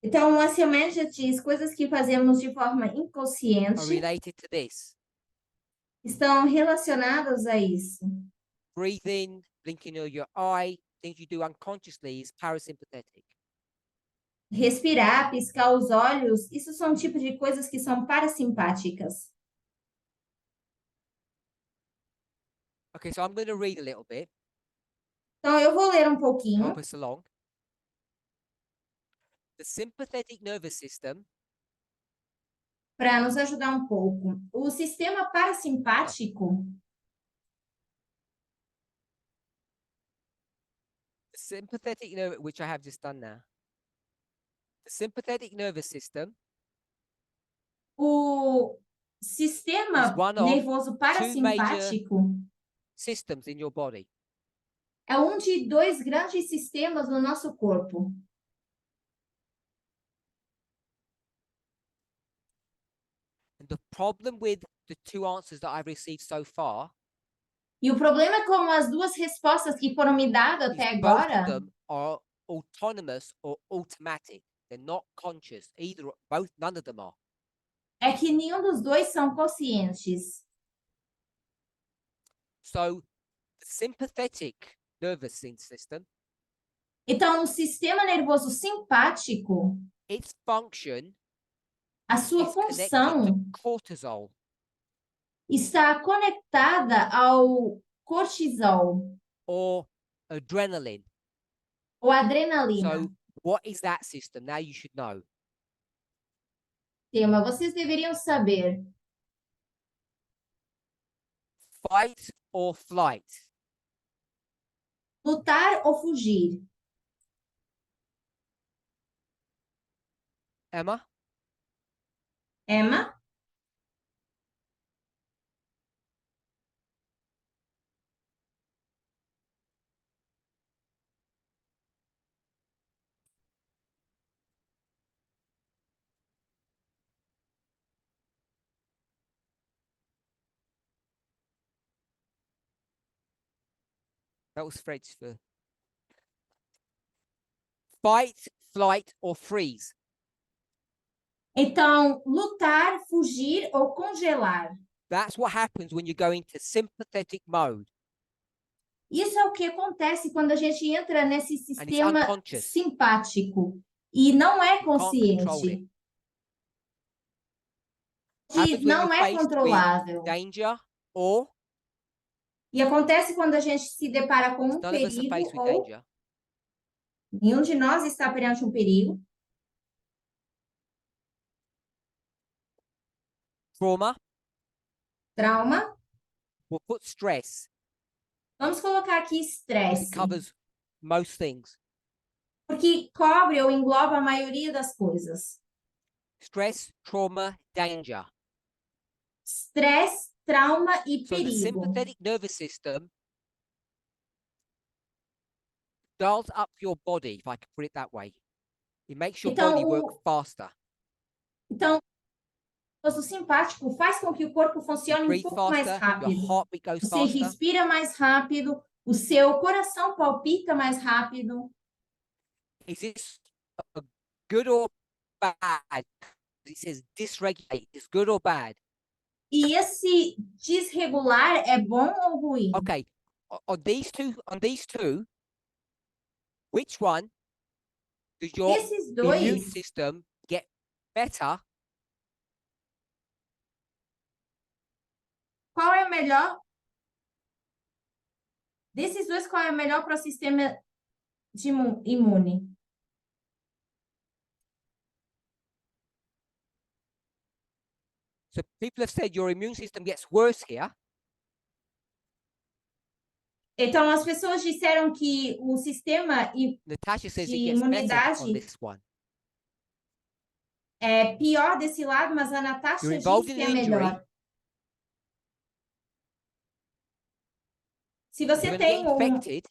Então, o ansialmente diz coisas que fazemos de forma are inconsciente related to this. estão relacionadas a isso. Breathing, blinking of your eye, things you do unconsciously is parasympathetic. Respirar, piscar os olhos, isso são tipos de coisas que são parasimpáticas. Okay, so I'm going to read a little bit, Então, eu vou ler um pouquinho. help us along. The sympathetic nervous system Para nos ajudar um pouco. O sistema parasimpático, the sympathetic nerve, which I have just done now. The sympathetic nervous system o sistema is one of nervoso parasimpático systems in your body. é um de dois grandes sistemas no nosso corpo. And the problem with the two answers that I've received so far E o problema é como as duas respostas que foram me dadas is até both of agora, them are autonomous or automatic. They're not conscious. Either, both, none of them are. É que nenhum dos dois são conscientes. So the sympathetic nervous system, Então, o sistema nervoso simpático, its function a sua is connected função to cortisol. está conectada ao cortisol Or adrenaline. ou adrenalina. So what is that system? Now you should know. Tema, vocês deveriam saber. Fight or flight. Lutar ou fugir. Emma? Emma? That was Fred's for fight, flight, or freeze. Então, lutar, fugir ou congelar. That's what happens when you go into sympathetic mode. Isso é o que acontece quando a gente entra nesse sistema unconscious. simpático e não é control consciente. Happens when Não you're é faced with controlável. danger or E acontece quando a gente se depara com um none of us are perigo faced with ou danger. nenhum de nós está perante um perigo. Trauma. Trauma. We'll put stress. Vamos colocar aqui It estresse, covers most things. porque cobre ou engloba a maioria das coisas. Stress, trauma, danger. Estresse, trauma e So the perigo. sympathetic nervous system dials up your body, if I can put it that way. It makes your Então, body work faster. Então, o simpático faz com que o corpo funcione um Breathe pouco mais faster, your rápido. heartbeat goes Você faster. respira mais rápido, o seu coração palpita mais rápido. Is this a good or bad? It says dysregulate. Is good or bad? E esse desregular é bom ou ruim? Okay. On these two, which one does your Esses immune dois, system get better? qual é melhor? Desses dois, qual é melhor para o sistema imune? So people have said your immune system gets worse here. Então, as pessoas disseram que o sistema Natasha says de it gets better on imunidade this one. é pior desse lado, mas a Natasha You're diz involved que in é an injury. melhor. Se You're você going to get tem infected.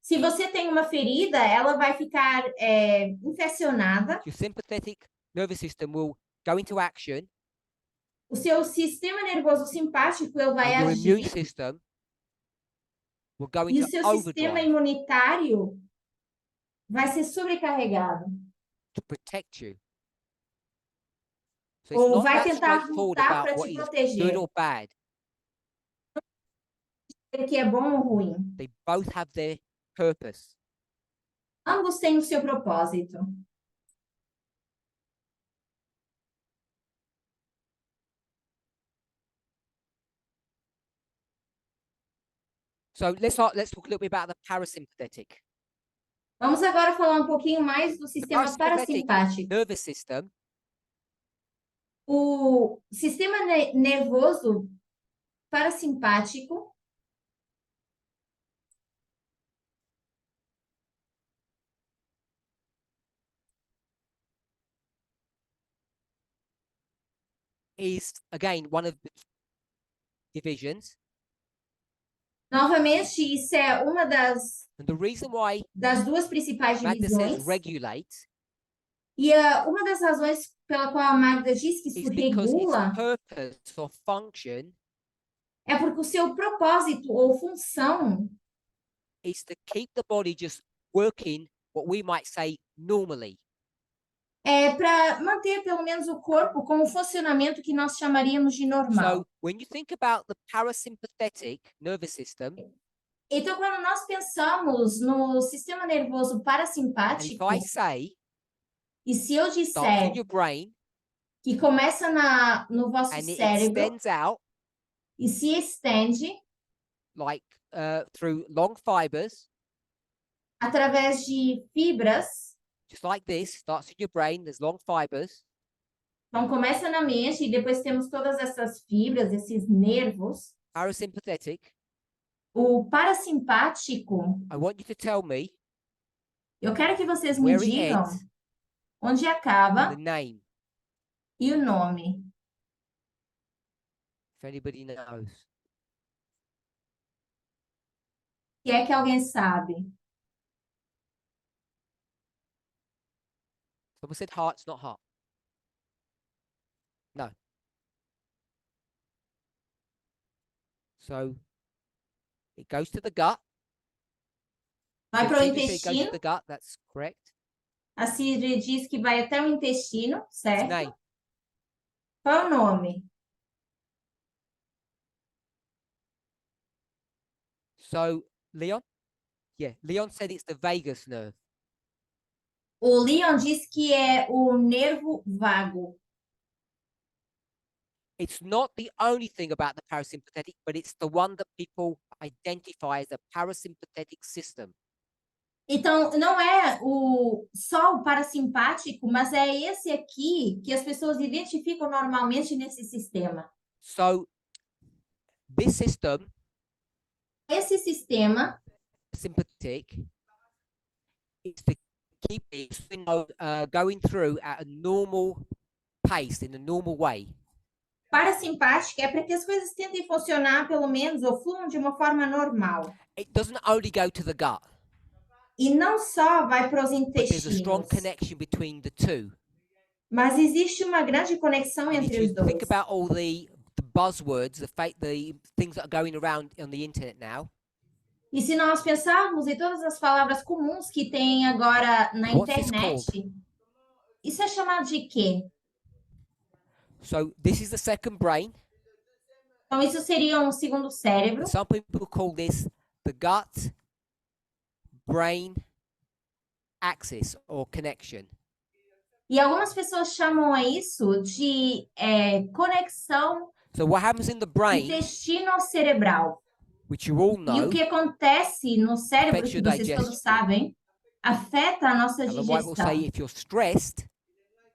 Se você tem uma ferida, ela vai ficar infeccionada. Your sympathetic nervous system will go into action. O seu sistema nervoso simpático ele vai And your immune agir. system will go E into o seu sistema overdrive imunitário vai ser sobrecarregado. to protect you. So it's Ou not vai that tentar straightforward lutar about para what te is good proteger. or bad. O que é bom ou ruim. They both have their purpose. Ambos têm o seu propósito. So let's talk a little bit about the parasympathetic. Vamos agora falar um pouquinho mais do The sistema parasympathetic parasimpático. nervous system O sistema nervoso parasimpático is, again, one of the divisions. novamente, isso é uma das And the reason why duas principais Magda divisões. says regulate E uma das razões pela qual a Magda diz que isso is because regula its purpose or function é porque o seu propósito ou função is to keep the body just working what we might say normally. para manter pelo menos o corpo com o funcionamento que nós chamaríamos de normal. So when you think about the parasympathetic nervous system, Então, quando nós pensamos no sistema nervoso and if parasimpático, I say e se eu starts in disser your brain que começa no vosso and it cérebro extends out e se estende like through long fibers, através de fibras, just like this, starts in your brain, there's long fibers. então começa na mente e depois temos todas essas fibras, esses nervos. Parasympathetic, O parasimpático, I want you to tell me eu quero que vocês me where it digam ends onde and acaba the name, e o nome. if anybody knows. Se é que alguém sabe. Someone said heart, it's not heart. No. So it goes to the gut. Vai So para o Phoebe said it goes to intestino. the gut, that's correct. A Cidre diz que vai até o intestino, Its name. certo? Qual é o nome? So Leon? Yeah, Leon said it's the vagus nerve. O Leon diz que é o nervo vago. It's not the only thing about the parasympathetic, but it's the one that people identify as a parasympathetic system. Então, não é só o parasimpático, mas é esse aqui que as pessoas identificam normalmente nesse sistema. So this system, Esse sistema, sympathetic, is to keep it going through at a normal pace, in a normal way. parasimpático, é para que as coisas tentem funcionar, pelo menos, ou fluam de uma forma normal. It doesn't only go to the gut, E não só vai para os but there's a strong intestinos, connection between the two. mas existe uma grande conexão And if entre you os dois. think about all the buzzwords, the things that are going around on the internet now, E se nós pensarmos em todas as palavras comuns que tem agora na What's this internet, isso é chamado de quê? so this is the second brain. Então, isso seria um segundo cérebro. And some people call this the gut brain axis or connection. E algumas pessoas chamam a isso de conexão So what happens in the brain, intestino-cerebral. which you all E know, o que acontece no cérebro, affects que your vocês todos digestion. sabem, afeta a nossa Ellen White will say digestão. if you're stressed,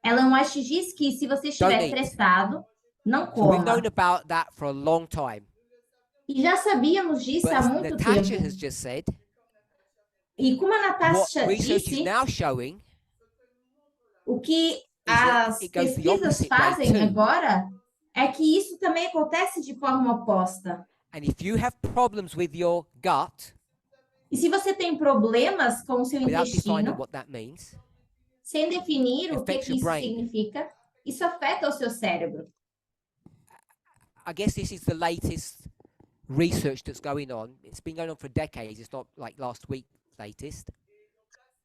Ellen White diz que se você estiver Don't eat. estressado, não so we've coma. known about that for a long time. E já sabíamos disso But há as muito Natasha tempo. has just said, E como a what Natasha research is disse, now showing o que that as it goes the pesquisas opposite way fazem too. agora é que isso também acontece de forma oposta. And if you have problems with your gut, E se você tem problemas com o seu without defining intestino, what that means, sem definir o que affects your isso brain. significa, isso afeta o seu cérebro. I guess this is the latest research that's going on. It's been going on for decades. It's not like last week latest.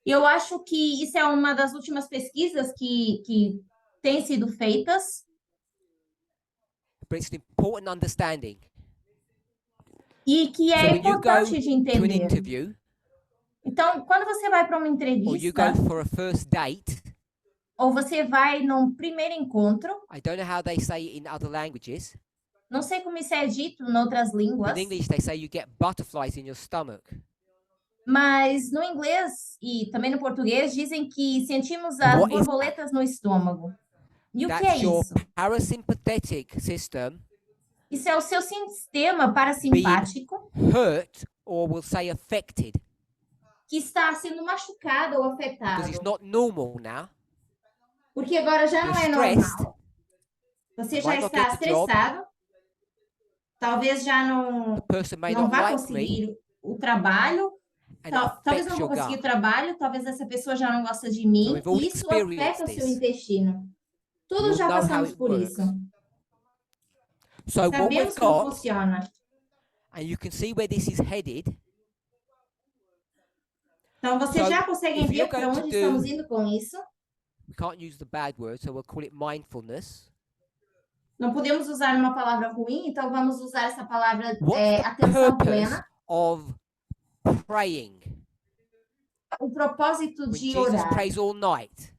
Eu acho que isso é uma das últimas pesquisas que têm sido feitas, But it's an important understanding. e que So é when you go importante de to an entender. interview Então, quando você vai para uma or you entrevista, go for a first date, ou você vai num primeiro encontro, I don't know how they say it in other languages. não sei como isso é dito em outras But línguas, in English, they say you get butterflies in your stomach. mas no inglês e também no português dizem que sentimos as What is that? borboletas no estômago. E o que é That's your isso? parasympathetic system Isso é o seu sistema parasimpático hurt, or we'll say affected, que está sendo machucado ou because afetado. it's not normal now. Porque agora já não You're é stressed. normal. Você já Might not está get the job. estressado. Talvez já The person may não not vá like me, conseguir o trabalho. and it Talvez affects não your vou conseguir o gut. trabalho. Talvez essa pessoa já não gosta de mim. we've all E isso experienced afeta o seu this. intestino. Todos We já all know how passamos it por works. isso. So what Sabemos we've como got, funciona. and you can see where this is headed. Então, vocês So, já conseguem if ver you're para going to onde do- estamos indo com isso? we can't use the bad word, so we'll call it mindfulness. Não podemos usar uma palavra ruim, então vamos usar essa palavra What's the atenção purpose plena. of praying? O propósito When de Jesus orar. prays all night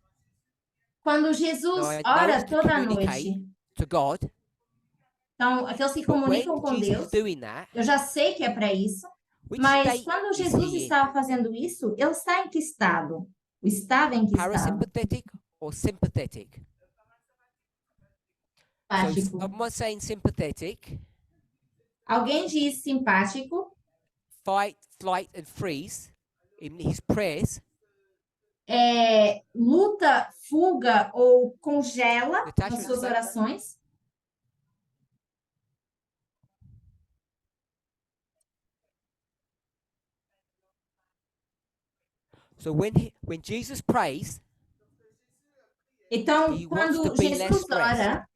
Quando Jesus Now, I know ora it's to toda a communicate. noite, to God, então aqueles que but when comunicam com Jesus Deus, is doing that, eu já sei que é para isso, which mas state quando is Jesus he in? estava fazendo isso, ele está em que estado? O estado em que estava? Parasympathetic or sympathetic? So Simpático. someone saying sympathetic, Alguém diz simpático, fight, flight, and freeze in his prayers. luta, fuga ou congela Natasha, nas suas say- orações. So when Jesus prays, Então, he wants quando to be less Jesus stressed. ora,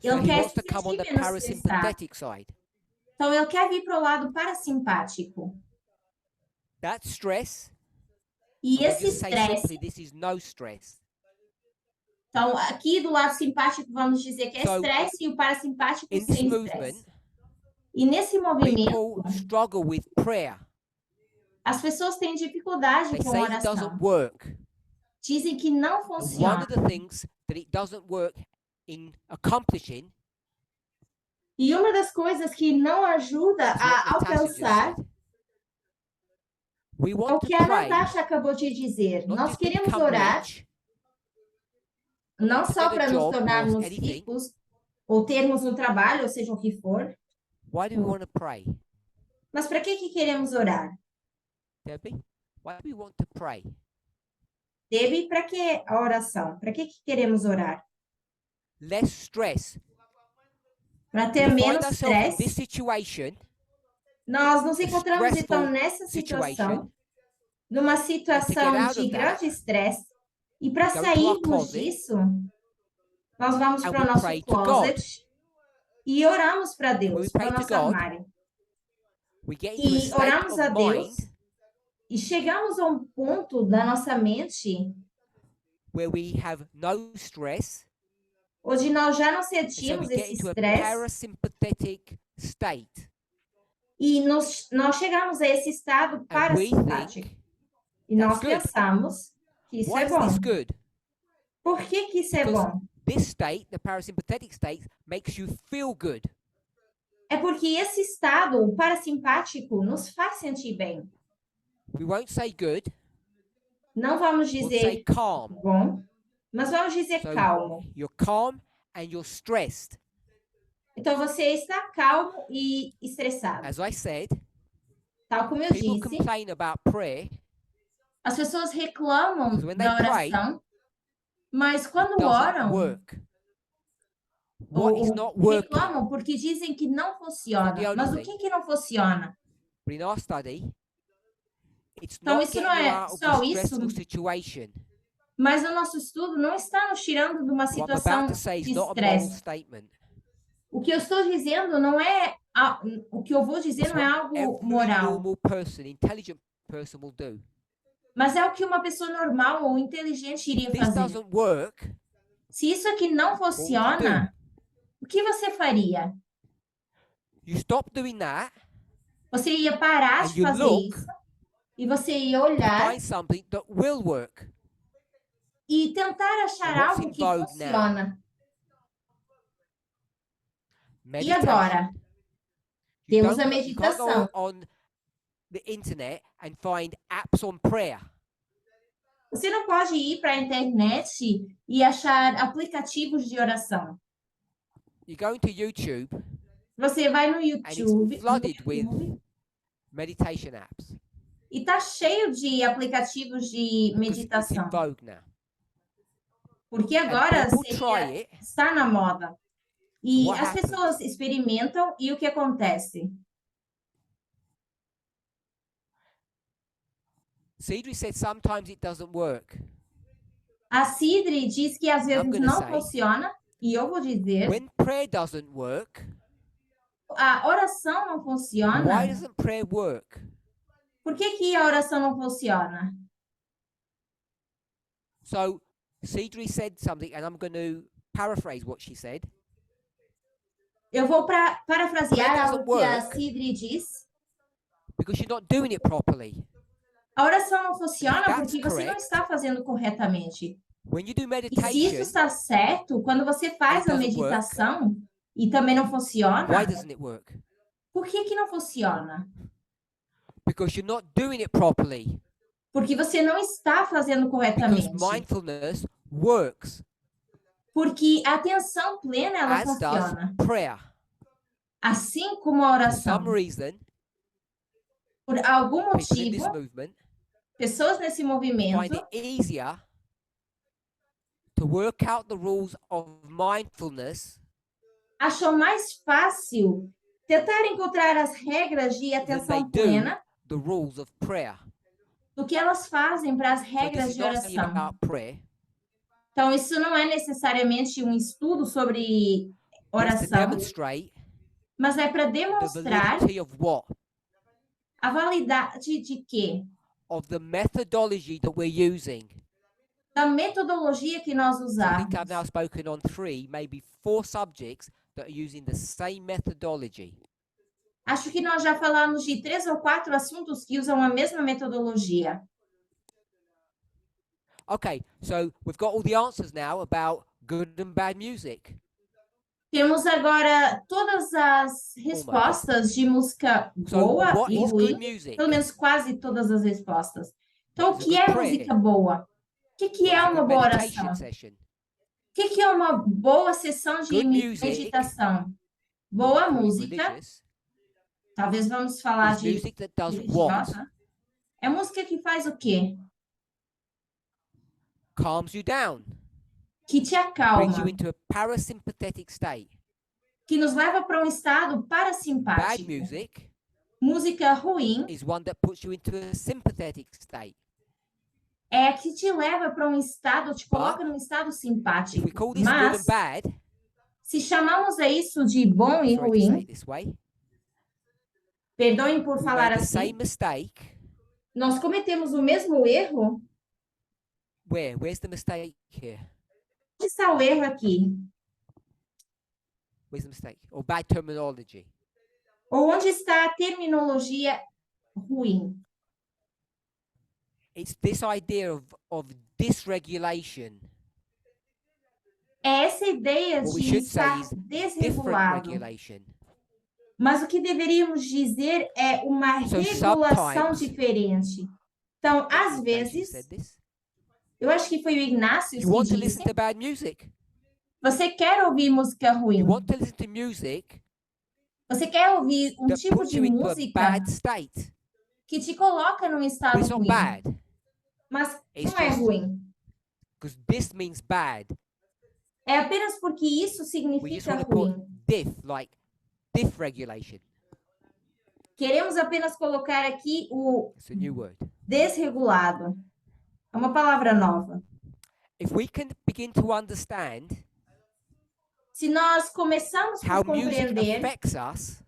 So ele he quer wants se to come on sentir the menos estressado. parasympathetic side. Então, ele quer vir para o lado parasimpático. That stress, E we'll esse just say estresse, simply, this is no stress. então, aqui do lado simpático, vamos dizer que é So, estresse e o parasimpático In this sem movement, estresse. E nesse movimento, people struggle with prayer. as pessoas têm dificuldade They com say a it oração. doesn't work. Dizem que não And one funciona. of the things that it doesn't work in accomplishing E uma das coisas que não ajuda is what a Natasha just alcançar said. We é o want to que a pray, Natasha acabou de dizer. not Nós just to queremos become orar rich, não to só get a para nos job or tornarmos anything. ricos ou termos um trabalho, ou seja o que for, Why do we want to pray? mas para que queremos orar? Debbie, why do we want to pray? Deve para que a oração? Para que queremos orar? Less stress. Para We ter find menos ourselves in this estresse. situation, Nós nos a encontramos então stressful nessa situação, situation, numa and to get situação out de of that, grande estresse, e para go to our sairmos closet disso, nós vamos and para o we nosso pray to God. closet e oramos para when we Deus, pray para o to nosso God, armário. we get into a E state oramos of a Deus mind e chegamos a um ponto da nossa mente where we have no stress, onde nós já não and so we sentimos get esse into a estresse parasympathetic state. e nós chegamos a esse estado And we parasimpático. think, E nós that's good. pensamos que isso why é is bom. this good? Por que isso é Because bom? this state, the parasympathetic state, makes you feel good. É porque esse estado, o parasimpático, nos faz sentir bem. We won't say good, Não vamos we'll say dizer calm. bom, mas vamos dizer So calmo. you're calm and you're stressed. Então você está calmo e estressado. As I said, Tal como eu people disse, complain about prayer, as pessoas reclamam because when they da pray, oração, mas it quando doesn't oram, work. What is ou not working? reclamam porque dizem que não funciona. only Mas o thing. que não funciona? But in our study, it's Então, not isso getting não you é out of só the isso, stressful situation. mas o nosso estudo não está nos tirando de uma What I'm situação about to say is de not a moral estresse. statement. O que eu estou dizendo não é... O que eu vou dizer It's não é what algo every moral, normal person, intelligent person will do. mas é o que uma pessoa normal ou inteligente iria If this fazer. doesn't work, Se isso aqui não would you funciona, o que você faria? you stop doing that Você ia parar and de you fazer look isso e você ia to olhar find something that will work. e tentar achar And what's algo in que vogue funciona. E Meditation. agora? You Temos a you can't go meditação. on the internet and find apps on prayer. Você não pode ir para a internet e achar aplicativos de oração. You go into YouTube Você vai no and it's YouTube, flooded with meditation apps. e está cheio de aplicativos de Because it's in meditação. vogue now. Porque agora people try it. está na moda. E What as happens? pessoas experimentam e o que acontece? Cedric said sometimes it doesn't work. A Cidre diz que às vezes gonna não say, funciona, e eu vou dizer, When prayer doesn't work, a oração não funciona. why doesn't prayer work? Por que a oração não funciona? So Cedri said something, and I'm going to paraphrase what she said. Eu vou parafrasear Prayer algo que a doesn't work. Cidri diz. Because you're not doing it properly. A oração não funciona that's porque você não correct, está fazendo corretamente. When you do E se isso meditation, está certo, quando você faz it a doesn't work. meditação e também não why funciona, doesn't it work? por que que não funciona? Because you're not doing it properly. Porque você não está fazendo Because corretamente. mindfulness works, Porque a atenção plena, ela as does funciona. prayer. Assim como a For some oração. reason, Por algum people in this motivo, movement pessoas nesse find movimento it easier to work out the rules of mindfulness acham mais fácil tentar encontrar as regras de than they atenção do plena the rules of prayer. do que elas fazem para as So this regras is de not saying oração. about prayer. Então, isso não é necessariamente um estudo sobre But it's to oração, demonstrate mas é para the demonstrar validity of what? a validade de quê? Of the methodology that we're using. Da metodologia que nós So I think usamos. I've now spoken on 3, maybe 4 subjects that are using the same methodology. Acho que nós já falamos de 3 ou 4 assuntos que usam a mesma metodologia. Okay, so we've got all the answers now about good and bad music. Temos agora todas as respostas de música So boa what e is good ruim, music? pelo menos quase todas as respostas. Então, What o is a que good é prayer? música boa? O que What é is a uma good boa meditation oração? session? O que é uma boa sessão de Good music, meditação? Boa call it música, religious, talvez vamos falar is de music that does what? religiosa. É música que faz o quê? Calms you down, Que te brings you acalma, into a parasympathetic state. que nos leva para um estado Bad parasimpático. music Música ruim is one that puts you into a sympathetic state. é a que te leva para um estado, te coloca num estado If simpático. we call this good Mas, and bad, se chamamos a isso de bom e sorry to say ruim, it this way, perdoem por we falar made the assim, same mistake. nós cometemos o mesmo erro. Where? Where's the mistake here? Onde está o erro aqui? Where's the mistake? Or bad terminology? Ou onde está a terminologia ruim? It's this idea of dysregulation. É essa ideia What we de should say estar is different desregulado. regulation. Mas o que deveríamos dizer é uma So regulação sometimes- diferente. Então, às Ignacio vezes, said this. eu acho que foi o Ignácio You want que to disse, listen to bad music. você quer ouvir música ruim? You want to listen to music Você quer ouvir um that tipo puts de you into a música bad state. que te coloca num But estado it's not ruim, bad, mas It's não é just- ruim. because this means bad. É apenas porque isso We just significa want to put ruim. like dysregulation. Queremos apenas colocar aqui o It's a new word. desregulado. É uma palavra nova. If we can begin to understand Se nós começamos how por music compreender affects us,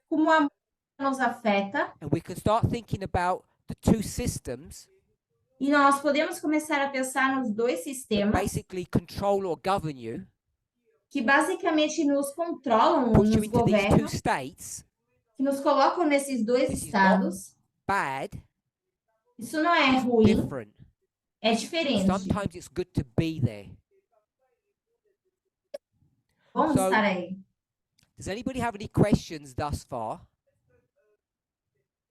como a música nos afeta, and we can start thinking about the two systems e nós podemos começar a pensar nos dois that sistemas basically control or govern you, que basicamente nos controlam, puts you nos into these two governam, states, que nos colocam nesses dois This is estados. bad, Isso não é ruim, different. é diferente. Sometimes it's good to be there. Vamos So- estar aí. Does anybody have any questions thus far?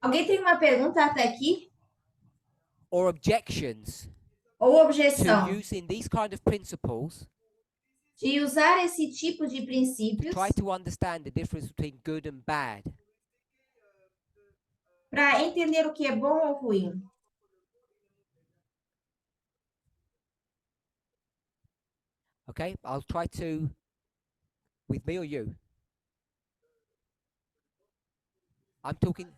Alguém tem uma pergunta até aqui? Or objections Ou to objeção using these kind of principles de usar esse tipo de to princípios try to understand the difference between good and bad? para entender o que é bom ou ruim? Okay, I'll try to, with me or you? I'm talking.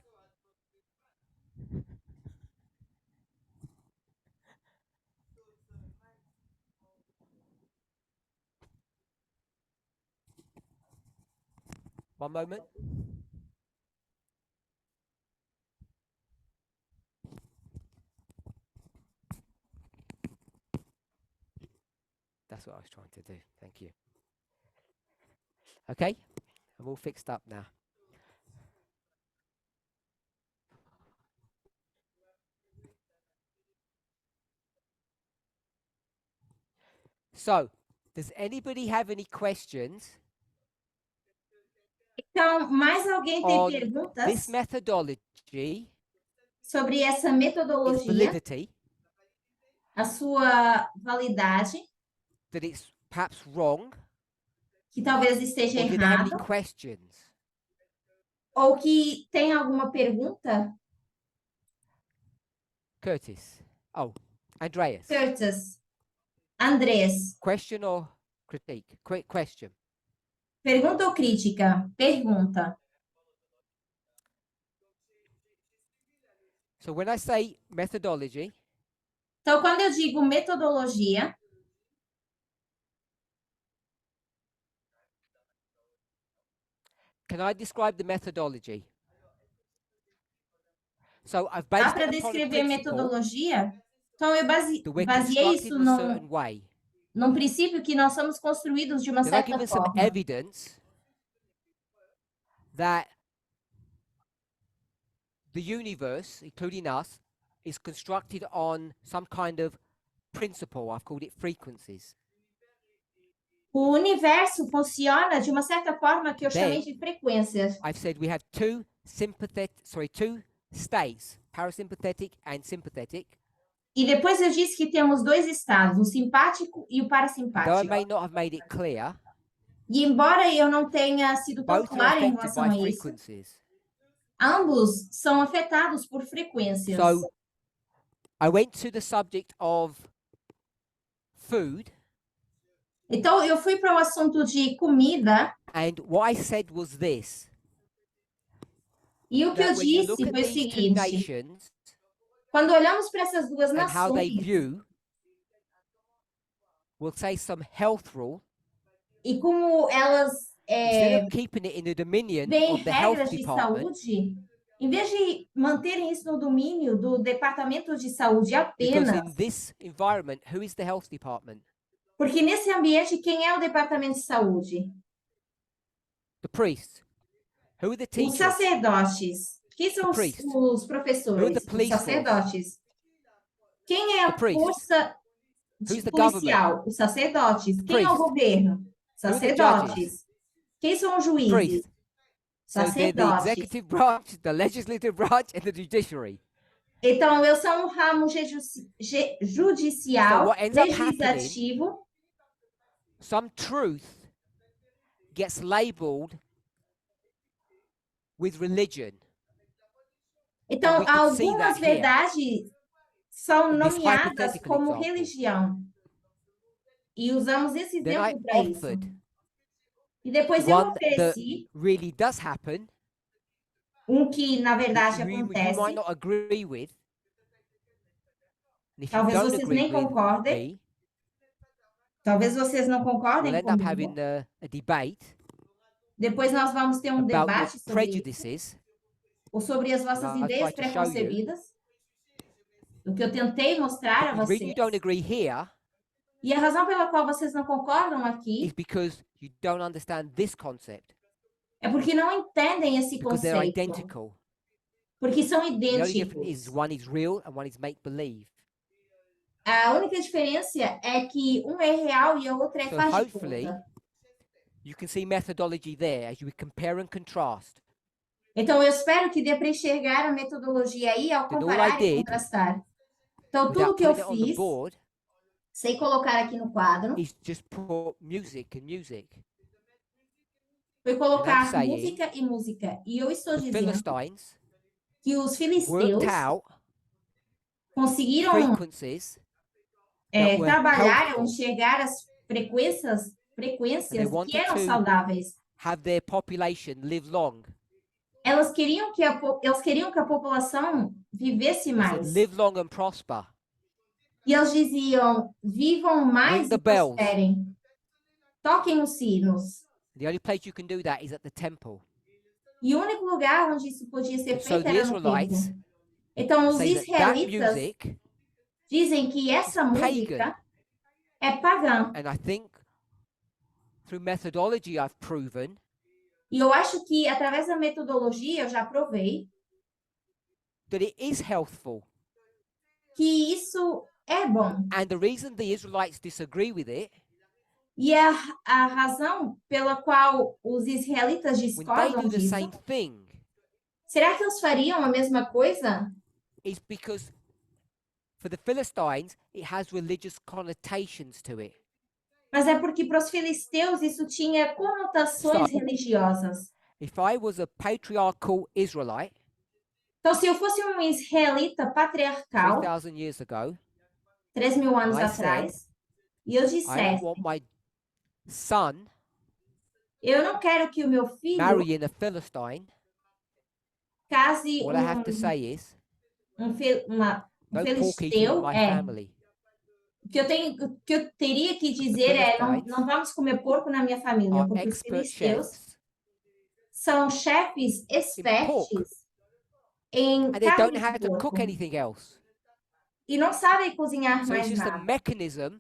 One moment. what I was trying to do. Thank you. Okay, I'm all fixed up now. So, does anybody have any questions Então, mais alguém tem on this perguntas methodology, sobre essa its metodologia, validity, a sua validade, that it's perhaps wrong, que talvez esteja or do they have any errado, questions? ou que tem alguma pergunta? Curtis. Oh, Andreas. Curtis, Andrés, Question or critique? Quick question. pergunta ou crítica? Pergunta. So when I say methodology, Então, quando eu digo metodologia, can I describe the methodology? So I've dá based para it upon a descrever principle metodologia? Então, eu that we're baseei constructed isso in a certain way. num princípio que nós somos construídos de uma Then I've certa given some forma. evidence that the universe, including us, is constructed on some kind of principle. I've called it frequencies. O universo funciona de uma certa forma que eu chamei Then- de frequências. I've said we have two states, parasympathetic and sympathetic. E depois eu disse que temos dois estados, o simpático e o Though I parasimpático. may not have made it clear, E embora eu não tenha sido tão both are clara em affected relação by a isso, frequencies. ambos são afetados por frequências. So I went to the subject of food, Então, eu fui para o assunto de comida, and what I said was this: e o que eu that when you look disse at foi o these two seguinte: nations quando olhamos para essas duas and how they nações view, we'll say some health rule, e como elas instead of keeping it in the dominion veem of the health regras de department, saúde, em vez de manterem isso no domínio do Departamento de Saúde because apenas, in this environment, who is the health department? porque nesse ambiente, quem é o Departamento de Saúde? The priests. Who are the Os teachers? sacerdotes. Quem são The priest. os Who are professores? the Os police force? sacerdotes. Quem é a The priest. força Who's the policial? Os sacerdotes. Quem é o Priest. governo? Who are the Sacerdotes. Quem são os juízes? Priest. So they're the Sacerdotes. executive branch, the legislative branch, and the judiciary. Então, eu sou um ramo judicial, So what ends up legislativo. Some truth gets labeled with religion. Então, we can see algumas that here. verdades são In this nomeadas hypothetical como example. religião. E usamos esse Then I exemplo para isso. offered E depois eu one that ofereci really does happen, que, na verdade, you acontece. might not agree with. And if you Talvez don't vocês agree nem with concordem. me, Talvez vocês não we'll concordem end up comigo. having a debate Depois nós vamos ter um about your debate sobre isso, prejudices. ou sobre as vossas I'll ideias try to show you. preconcebidas. O que eu tentei mostrar a The reason vocês. you don't agree here E a razão pela qual vocês não concordam is aqui because you don't understand this concept, é porque não entendem esse because they're conceito. identical. Porque são The only difference is idênticos. one is real and one is make believe. A única diferença é que um é real e a outra é So faz de hopefully conta. you can see methodology there as you compare and contrast. Então, eu espero que dê para enxergar a metodologia aí ao Then all comparar I e did, contrastar. Então, tudo without que eu putting it on the fiz, board, sem colocar aqui no quadro, is just put music and music. foi colocar saying música e música. E eu estou The dizendo Philistines que os filisteus worked out conseguiram frequencies that were trabalhar ou healthful, enxergar as frequências and they que wanted eram to saudáveis. have their population live long. Eles queriam que a população vivesse They said, mais. live long and prosper. E eles diziam, vivam mais Ring the e bells. prosperem. Toquem os sinos. The only place you can do that is at the temple. E o único lugar onde isso podia ser And so feito the era no Israelites templo. Então, os say that israelitas music dizem que essa is música pagan. é pagã. And I think through methodology I've proven E eu acho que através da metodologia eu já provei that it is healthful. que isso é bom. And the reason the Israelites disagree with it, E a razão pela qual os israelitas when they discordam do the disso, same thing, será que eles fariam a mesma coisa? is because for the Philistines it has religious connotations to it. Mas é porque para os filisteus isso tinha conotações So- religiosas. If I was a patriarchal Israelite Então, se eu fosse um israelita patriarcal, 3,000 years ago, 3.000 anos I atrás, e eu I don't dissesse, want my son eu não quero que o meu filho marrying a Philistine, case what I have to say is um no pork eating in filisteu, my family. o que eu teria que dizer é, não vamos comer porco na minha família, Are porque os expert filisteus chefs são chefes expertos em and they don't carne know how de to cook porco anything else. e não sabem cozinhar So it's mais just a nada. mechanism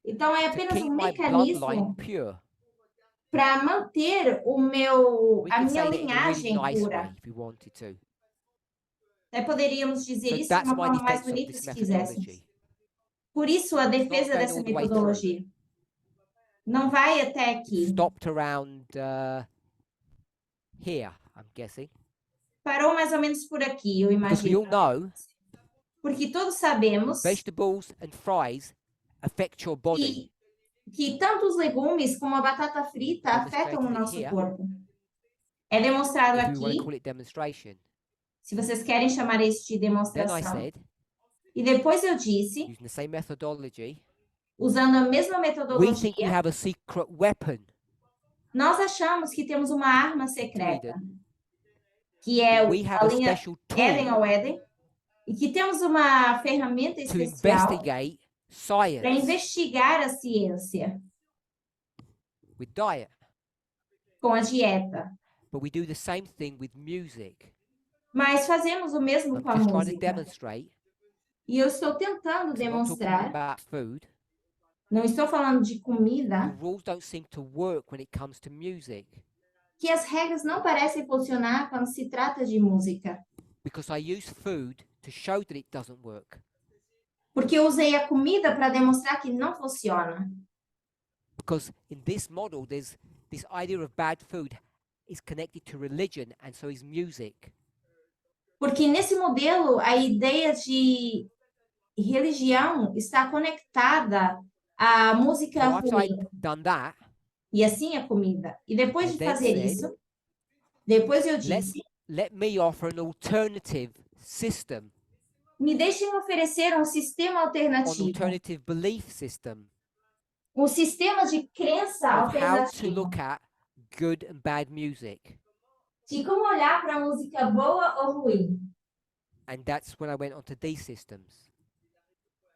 Então é to apenas keep um my bloodline mecanismo pure. para manter We a could minha say that in a really linhagem nice pura. way if we wanted to. Até poderíamos dizer So isso de that's uma my forma mais defense of bonita this se quiséssemos. methodology. Por isso, a not defesa going dessa all the way through. metodologia não vai até aqui. Stopped around here, I'm guessing. Parou mais ou menos por aqui, eu Because we imagino. all know Porque todos sabemos vegetables and fries affect your body. que tanto os legumes como a batata frita afetam o Demonstrated it nosso here. corpo. É demonstrado If we want to aqui, call it demonstration. se vocês querem chamar isso de Then I demonstração. said, E depois eu disse, using the same methodology, usando a mesma we metodologia, think we have a secret weapon nós achamos que temos uma arma to secreta, Eden. que é We have a a linha special Éden tool ao Éden, e que temos uma ferramenta to especial investigate para science investigar a ciência with diet. com a dieta. But we do the same thing with music. Mas fazemos o mesmo I'm com a just trying to música. demonstrate. E eu estou tentando 'Cause I'm not talking demonstrar, about food. não estou falando de The comida, rules don't seem to work when it comes to music que as regras não parecem funcionar quando se trata de música. because I use food to show that it doesn't work. Porque eu usei a comida para demonstrar que não funciona. Because in this model, there's this idea of bad food is connected to religion, and so is music. Porque nesse modelo, a ideia de religião está conectada à So música after ruim. I'd done that, E assim a comida. E depois I de then fazer said, isso, depois eu let's disse, let me offer an alternative system, me deixem oferecer um sistema an alternativo. alternative belief system Um sistema de crença of how to alternativo. look at good and bad music. De como olhar para a música boa ou ruim. And that's when I went on to these systems.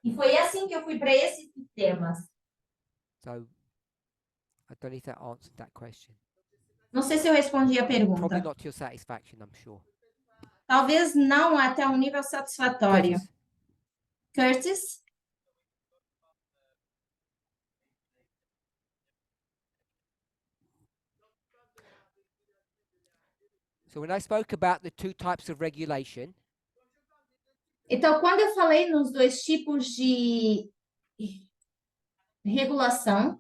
E foi assim que eu fui para esses sistemas. So I don't know if that answered that question. Não sei se eu respondi a Probably pergunta. not to your satisfaction, I'm sure. Talvez não até um nível satisfatório. Curtis, Curtis? so when I spoke about the two types of regulation, Então, quando eu falei nos dois tipos de regulação,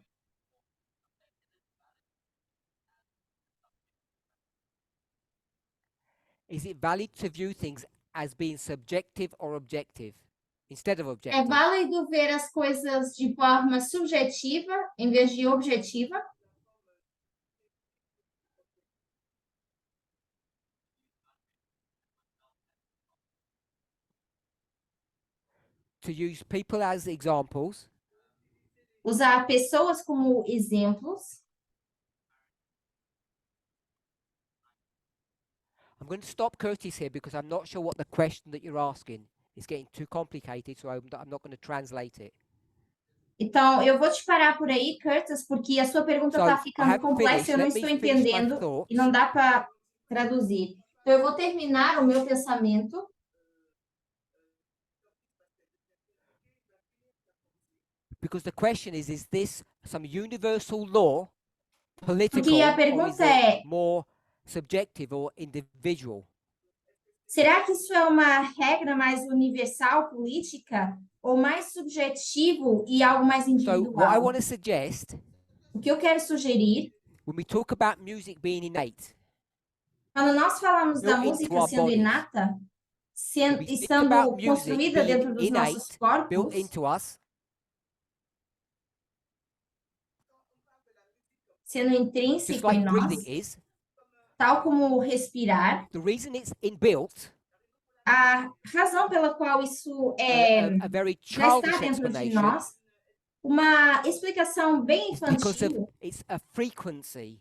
is it valid to view things as being subjective or objective instead of é objective? válido ver as coisas de forma subjetiva em vez de objetiva? To use people as examples Usar pessoas como exemplos. I'm going to stop Curtis here because I'm not sure what the question that you're asking. It's getting too complicated, so I'm not going to translate it. Então, eu vou te parar por aí, Curtis, porque a sua pergunta So, está I ficando haven't complexa, finished. eu não Let me estou finish my entendendo thoughts. e não dá para traduzir. Então, eu vou terminar o meu pensamento. Because the question is this some universal law, political, Porque a or is pergunta it é, more subjective or individual? será que isso é uma regra mais universal, política, ou mais subjetivo e algo mais So what I individual? want to suggest, O que eu quero sugerir, when we talk about music being innate, quando nós falamos da built into música our sendo bodies, inata, when we speak about estando music construída being dentro dos nossos innate, built corpos, into us, sendo just intrínseco like em breathing nós, is, tal como respirar, the reason it's inbuilt, a razão pela qual isso a very já está childish dentro de explanation, nós, uma explicação bem is because of infantil, it's a frequency,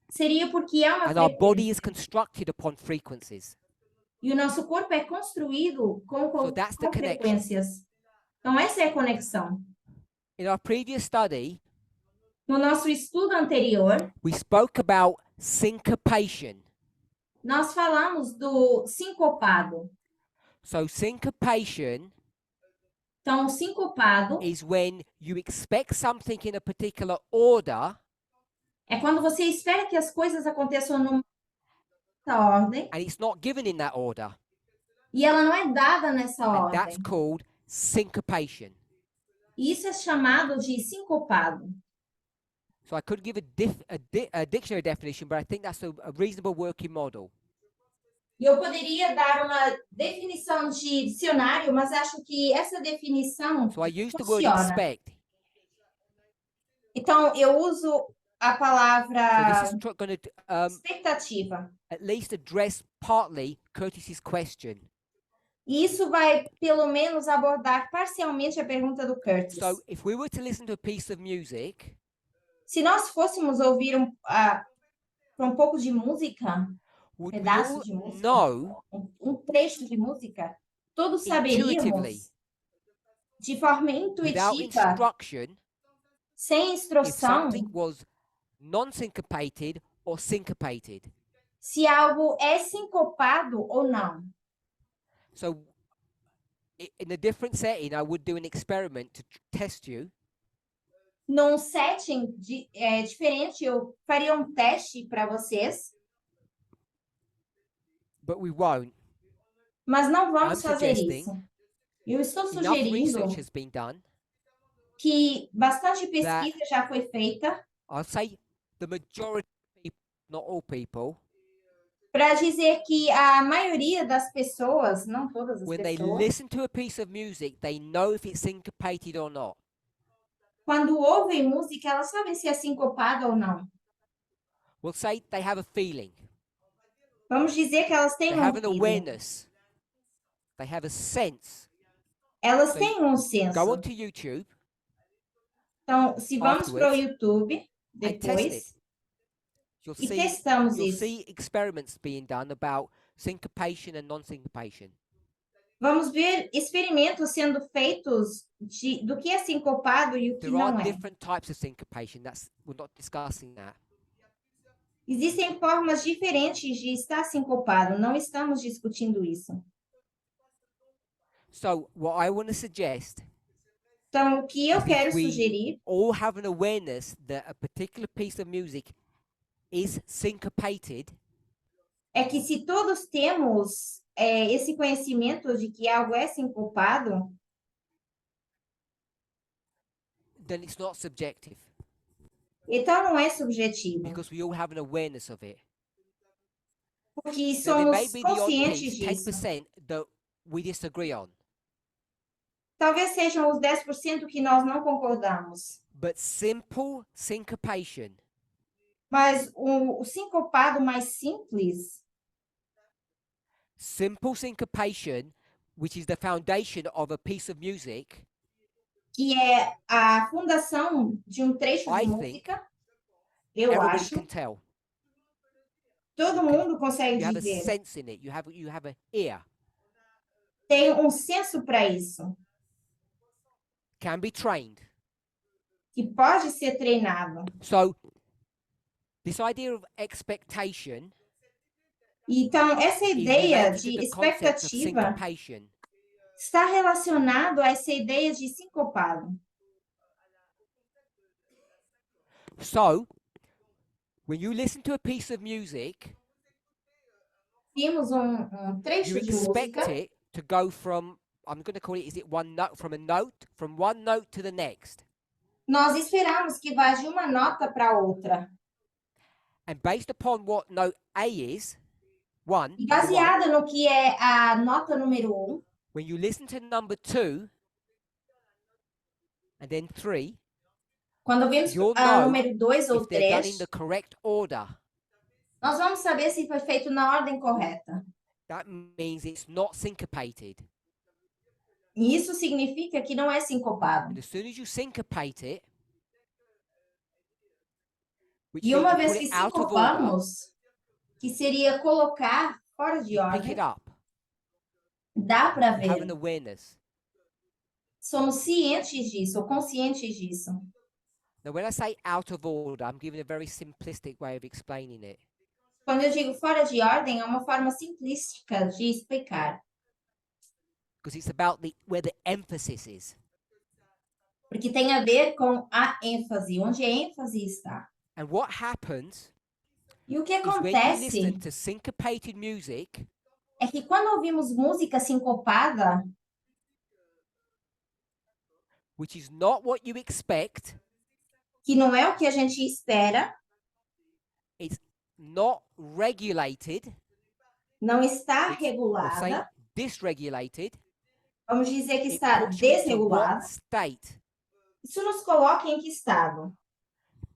seria porque é uma and our body is frequência. constructed upon frequencies. E o nosso corpo é construído So that's the com connection. frequências. Então, essa é a conexão. In our previous study, No nosso estudo anterior, we spoke about syncopation. nós falamos do sincopado. So syncopation Então, o sincopado is when you expect something in a particular order é quando você espera que as coisas aconteçam numa ordem and it's not given in that order. e ela não é dada nessa And that's ordem. called syncopation. E isso é chamado de sincopado. So I could give a dictionary definition, but I think that's a reasonable working model. E eu poderia dar uma definição de dicionário, mas acho que essa definição So I use the word funciona. expect. Então, eu uso a So this palavra is going to expectativa. at least address partly Curtis's question. E isso vai, pelo menos, abordar parcialmente a pergunta do Curtis. So if we were to listen to a piece of music, Se nós fôssemos ouvir um pouco de música, would we pedaço all de música, know um trecho de música, todos intuitively, saberíamos, de forma without intuitiva, instruction, sem if instrução, something was non-syncopated or syncopated? se algo é sincopado ou não. So in a different setting, I would do an experiment to test you. Num setting diferente, eu faria um teste para vocês, But we won't. mas não vamos I'm fazer suggesting isso. Eu estou Enough sugerindo research has been done. que bastante pesquisa já foi feita I'll say the majority of people, not all people, para dizer que a maioria das pessoas, não todas as when they pessoas, listen to a piece of music, they know if it's syncopated or not. quando ouvem música, elas sabem se é sincopada ou não. We'll say they have a feeling. Vamos dizer que elas They têm have an feeling. awareness. They have a sense. Elas So têm um Go senso. onto YouTube Então, se vamos para o afterwards YouTube and test it. depois You'll e see, testamos you'll isso. see experiments being done about syncopation and non-syncopation. Vamos ver experimentos sendo feitos do que é sincopado e o que There are não é. different types of syncopation. We're not discussing that. Existem formas diferentes de estar sincopado, não estamos discutindo isso. So what I want to suggest Então, o que eu is quero if we sugerir all have an awareness that a particular piece of music is syncopated, é que se todos temos esse conhecimento de que algo é sincopado, then it's not subjective então não é subjetivo, because we all have an awareness of it. porque Now, there may somos be the odd conscientes piece, disso. 10% that we disagree on, Talvez sejam os 10% que nós não concordamos, but simple syncopation mas o sincopado mais simples, which is the foundation of a piece of music, que é a fundação de um trecho I de think música, eu everybody acho, can tell. todo you can- mundo consegue You have a dizer. sense in it. You have an ear. Tem um senso para isso, Can be trained. que pode ser treinado. So this idea of expectation Então, essa is ideia related to de the concept of expectativa syncopation. está relacionado a essa ideia de sincopado. So, when you listen to a piece of music, Vimos you trecho de expect música. it to go from, I'm going to call it, is it one note, from one note to the next. Nós esperamos que vá de uma nota para outra. And based upon what note A is, E number one, baseado no que é a nota número 1, when you listen to number 2 and then 3, quando vemos you'll a know número 2 ou if they're done in 3, the correct order. nós vamos saber se foi feito na ordem correta. That means it's not syncopated. E isso significa que não é sincopado. And as soon as you syncopate it, which E means uma you vez put que it out of order, sincopamos, que seria colocar fora de you pick ordem, it up. dá para You have ver. an awareness. Somos cientes disso, ou conscientes disso. Now, when I say out of order, I'm giving a very simplistic way of explaining it. Quando eu digo fora de ordem, é uma forma simplística de explicar. Because it's about where the emphasis is. Porque tem a ver com a ênfase, onde a ênfase está. And what happens E o que is when you acontece listen to syncopated music, é que quando ouvimos música sincopada, which is not what you expect, que não é o que a gente espera, it's not regulated, não está or say regulada, dysregulated, vamos dizer que it está puts you into what desregulada, state? isso nos coloca em que estado?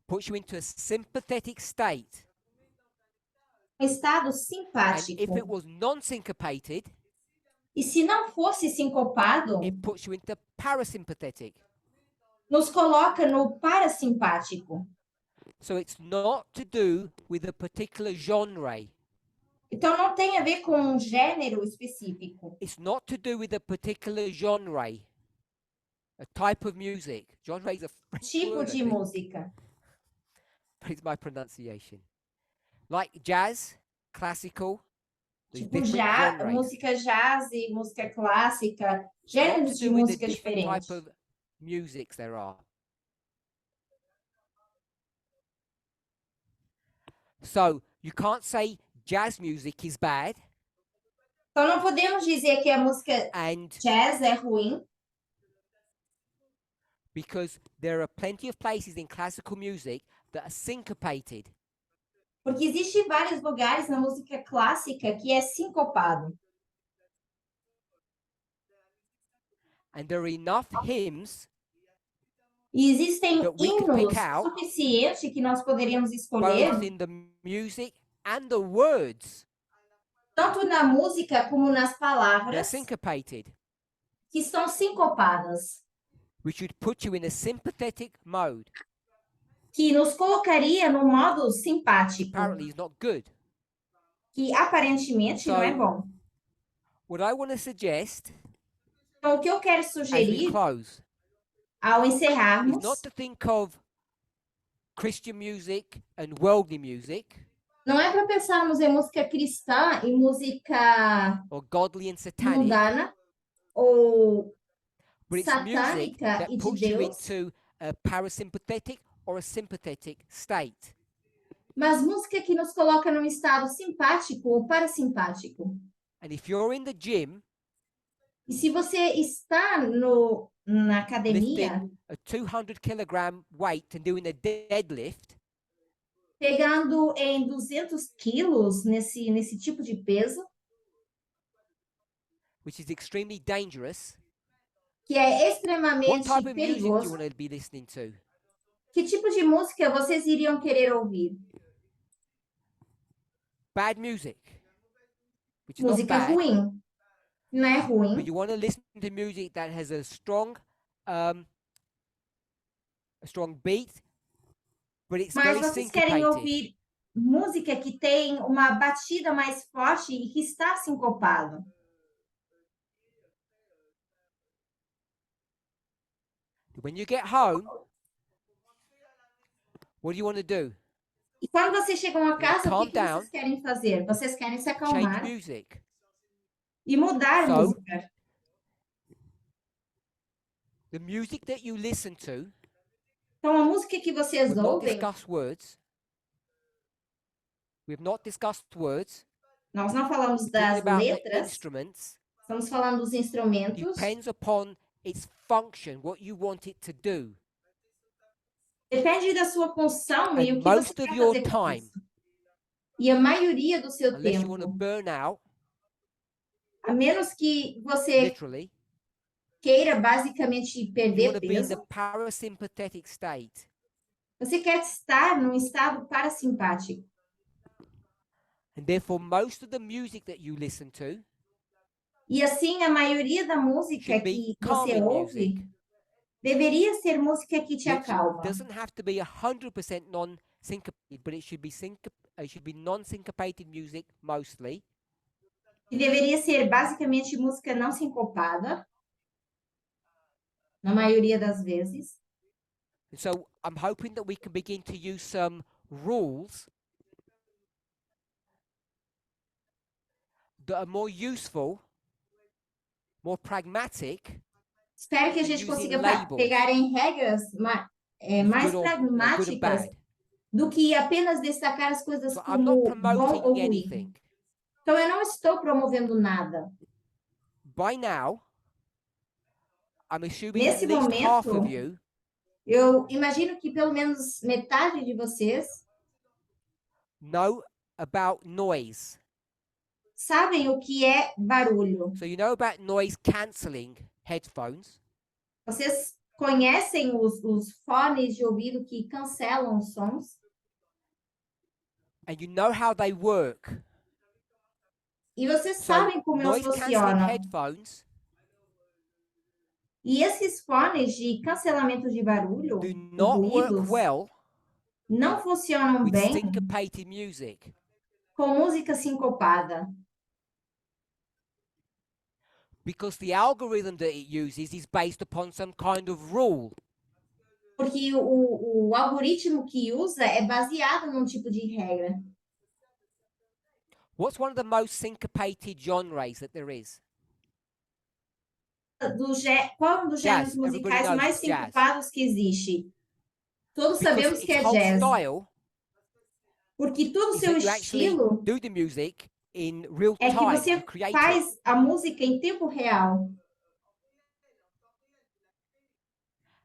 Puts you into a sympathetic state. Um estado And if simpático. it was non-syncopated, E se não fosse sincopado, it puts you into parasympathetic. nos coloca no parasimpático. So it's not to do with a particular genre. Então, não tem a ver com um gênero específico. It's not to do with a particular genre, a type of music. Genre is a French Tipo word, I de think, música. but it's my pronunciation. Like jazz, classical, there's Tipo different jazz, genres. música jazz e música clássica. Not Gêneros to de do with the música different type diferentes. of musics there are. So you can't say jazz music is bad Então, não podemos dizer que a música and jazz é ruim, because there are plenty of places in classical music that are syncopated. porque existe vários lugares na música clássica que é sincopado. And there are enough hymns E existem that we could pick hinos out, suficientes que nós poderíamos escolher, both in the music and the words, tanto na música como nas they're palavras, syncopated, que estão sincopadas, which would put you in a sympathetic mode. que nos colocaria no modo simpático, Apparently, is not good. que aparentemente não é bom. What I want to suggest Então, o que eu quero as we sugerir close ao is encerrarmos not to think of Christian music and worldly music, não é para pensarmos em música cristã e música or godly and satanic, mundana ou but it's music satânica that e de puts you Deus, into a parasympathetic or a sympathetic state. mas música que nos coloca num estado simpático ou parasimpático. And if you're in the gym E se você está na academia, lifting a 200-kilogram weight and doing a deadlift, pegando em 200 quilos nesse tipo de peso, which is extremely dangerous, que é what extremamente type of music do you perigoso, want to be listening to? que tipo de música vocês iriam querer ouvir? Bad music, which is not Música bad, ruim. Não é but ruim, you want to listen to music that has a strong beat, but it's mas very vocês querem syncopated. ouvir música que tem uma batida mais forte e que está sincopado. When you get home, what do you want to do? E quando vocês chegam a casa, o calm que vocês down. querem fazer? Vocês querem se Change acalmar music. e mudar a So, música. The music that you listen to Então, Então, a música que vocês We've not ouvem, discussed words. We've not discussed words. nós não falamos We're talking das about the letras, instruments. estamos falando dos instrumentos. Depends upon its function, what you want it to do. Depende da sua função e o And que você most of quer your fazer com time, isso. E a maioria do seu unless you want to tempo, burn out, a menos que você literally, queira basicamente you want perder to be in the peso, parasympathetic state. você quer estar num estado parasimpático. And therefore, most of the music that you listen to E assim, a maioria da música should be que você calming ouve music. deveria ser música que te Which acalma. doesn't have to be 100% non-syncopated, but it should be non-syncopated music mostly. Que deveria ser basicamente música não sincopada, na maioria das vezes. And so I'm hoping that we can begin to use some rules that are more useful, more pragmatic, Espero que a than gente using consiga labels pegar em regras of mais good and pragmáticas bad. do que apenas destacar as coisas So I'm not como bom ou promoting ruim. anything. Então, eu não estou promovendo nada. By now, I'm assuming Nesse at least half momento, of you eu imagino que pelo menos metade de vocês know about noise. sabem o que é barulho. So you know about noise cancelling headphones. Vocês conhecem os fones de ouvido que cancelam os sons? And you know how they work. E vocês So sabem como eles noise cancelling funcionam. headphones E esses fones de cancelamento de barulho, do de not work ruídos, well não funcionam with bem syncopated music. com música sincopada. Because the algorithm that it uses is based upon some kind of rule. Porque o algoritmo que usa é baseado num tipo de regra. What's one of the most syncopated genres that there is? Qual é um dos Jazz. gêneros Everybody musicais knows mais it's jazz. sincopados que existe? Todos Because sabemos que its é whole jazz. style Porque todo o is seu that you actually estilo do the music in real é que time. você You create it. faz a música em tempo real.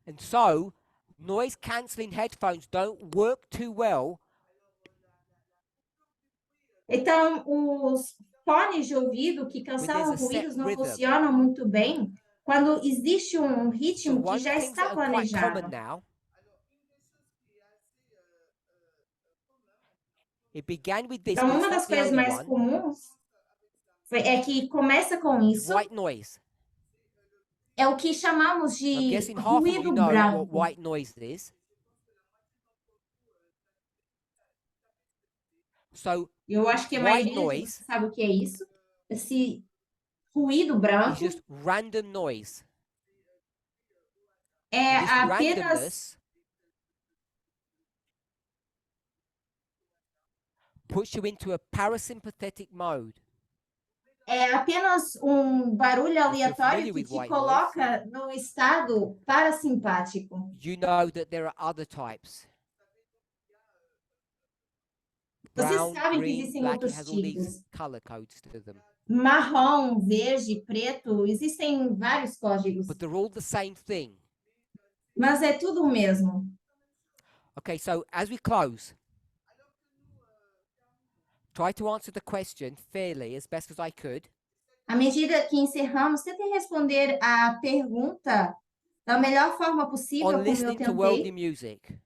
And so, noise cancelling headphones don't work too well Então, os fones de ouvido que there's cancelam a set ruídos não rhythm. funcionam muito bem quando existe um So ritmo que one of já the things that está are quite common planejado. now, it began with this, Então, but it's uma das not the coisas only mais one, comuns é que começa com is isso, white noise. é o que chamamos I'm de guessing half of you ruído know what branco. white noise is. So Eu acho que a white maioria de noise vocês sabe o que é isso. Esse ruído is branco just random noise. é And this apenas randomness puts you into a parasympathetic mode. um barulho familiar aleatório que with te white coloca no estado parasimpático. You know that there are other types. Vocês Brown, sabem que green, existem black, it outros has all these tipos. color codes to them. Marrom, verde, preto, existem vários códigos, But they're all the same thing. mas é tudo o mesmo. Okay, so as we close, try to answer the question fairly as best as I could. À medida que encerramos, tentem responder a pergunta da melhor forma possível, On como eu listening to worldly tentei. music.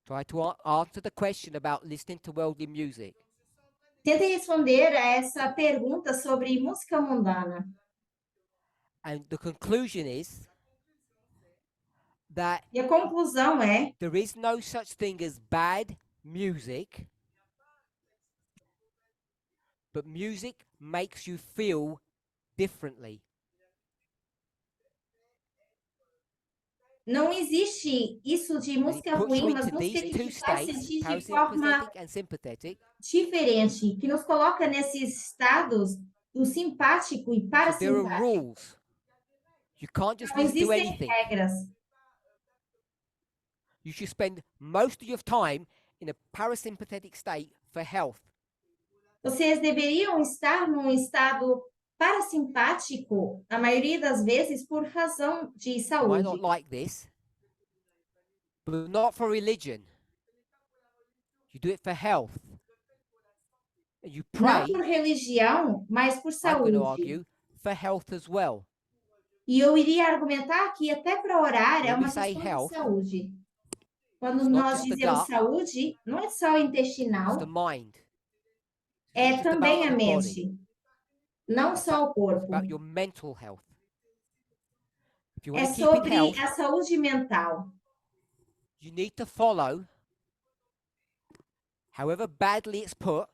Try to answer the question about listening to worldly music. Tentem responder a essa pergunta sobre música mundana. And the conclusion is that E a conclusão é: there is no such thing as bad music, but music makes you feel differently. não existe isso de And it música puts you ruim, mas into música these que two te faz states, sentir de forma parasympathetic and sympathetic. diferente, que nos coloca nesses estados do simpático e So there are parasimpático. rules. You can't just Não listen to existem anything. regras. You should spend most of your time in a parasympathetic state for health. Vocês deveriam estar num estado parasimpático, a maioria das vezes, por razão de You might saúde. not like this, but not for religion. You do it for health. And you Não pray, por religião, mas por I'm going to saúde. argue, for health as well. E eu iria argumentar que até para orar é When we uma say questão de health, saúde. Quando it's not nós just the dizemos gut, saúde, não é só o it's intestinal, the mind. It's é not just também a about the body. mente, não só o It's corpo. about your mental health. If you É want to keep in sobre health, a saúde mental. you need to follow, however badly it's put,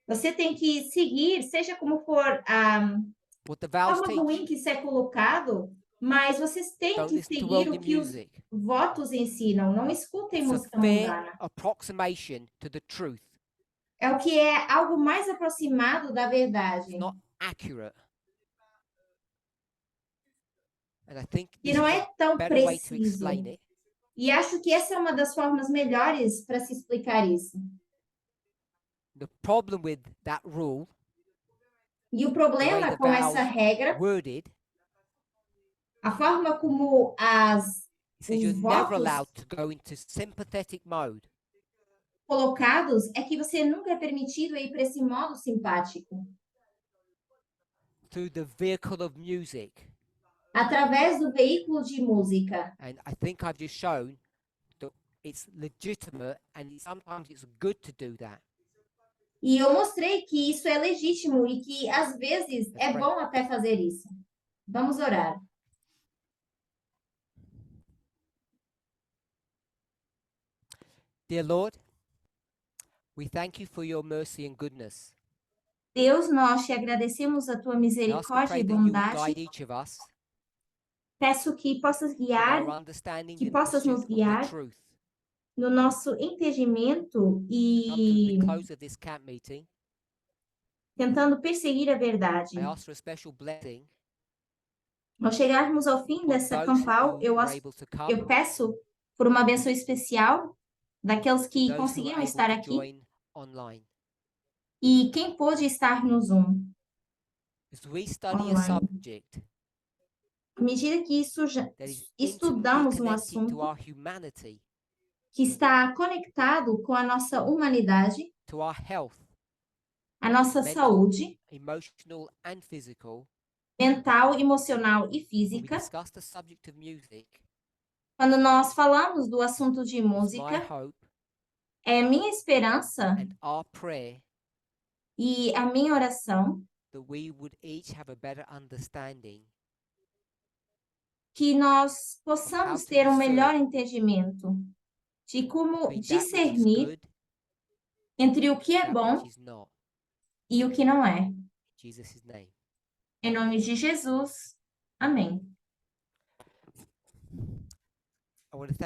Você tem que seguir, seja como for a what the vows forma ruim teach. que isso é colocado, mas vocês têm Don't que listen to seguir worldly o que os music. votos ensinam. Não escutem It's a música fair mundana. approximation to the truth. É o que é algo mais aproximado da It's verdade. not accurate. And I think E this não is é a tão better way to preciso. explain it. E acho que essa é uma das formas melhores para se explicar isso. The problem with that rule, E o the way problema the com essa vows regra, worded, a forma como it says you're os never votos allowed to go into sympathetic mode. colocados é que você nunca é permitido ir para esse modo simpático, Through the vehicle of music. através do veículo de música. And I think I've just shown that it's legitimate and sometimes it's good to do that. E eu mostrei que isso é legítimo e que, às vezes, é Let's pray. bom até fazer isso. Vamos orar. Dear Lord, we thank you for your mercy and goodness. Deus, nós te agradecemos a tua I ask and misericórdia pray e that you would bondade. guide each of us Peço que possas in guiar, our understanding que and possas nos pursuit of the guiar truth. no nosso entendimento Come to e the close of this camp meeting. tentando perseguir a verdade. I ask for a special blessing Ao chegarmos ao fim upon dessa those campal, who were able to come, eu peço por uma bênção especial daqueles que those who were conseguiram able estar to aqui join online. e quem pôde estar no Zoom As we study a online. subject À medida que that is intimately estudamos um connected to assunto our humanity, que está conectado com a nossa humanidade, to our health, a nossa mental, saúde emotional and physical, mental, emocional e when we física, discuss the subject of music, quando nós falamos do assunto de it's my música, hope é minha esperança and our prayer e a minha oração that we would each have a better understanding que nós how possamos to ter um melhor discern entendimento de como between that which is discernir good entre o que é and that bom which is not. e o que não é. In Jesus' name. Em nome de Jesus. Amém. I want to thank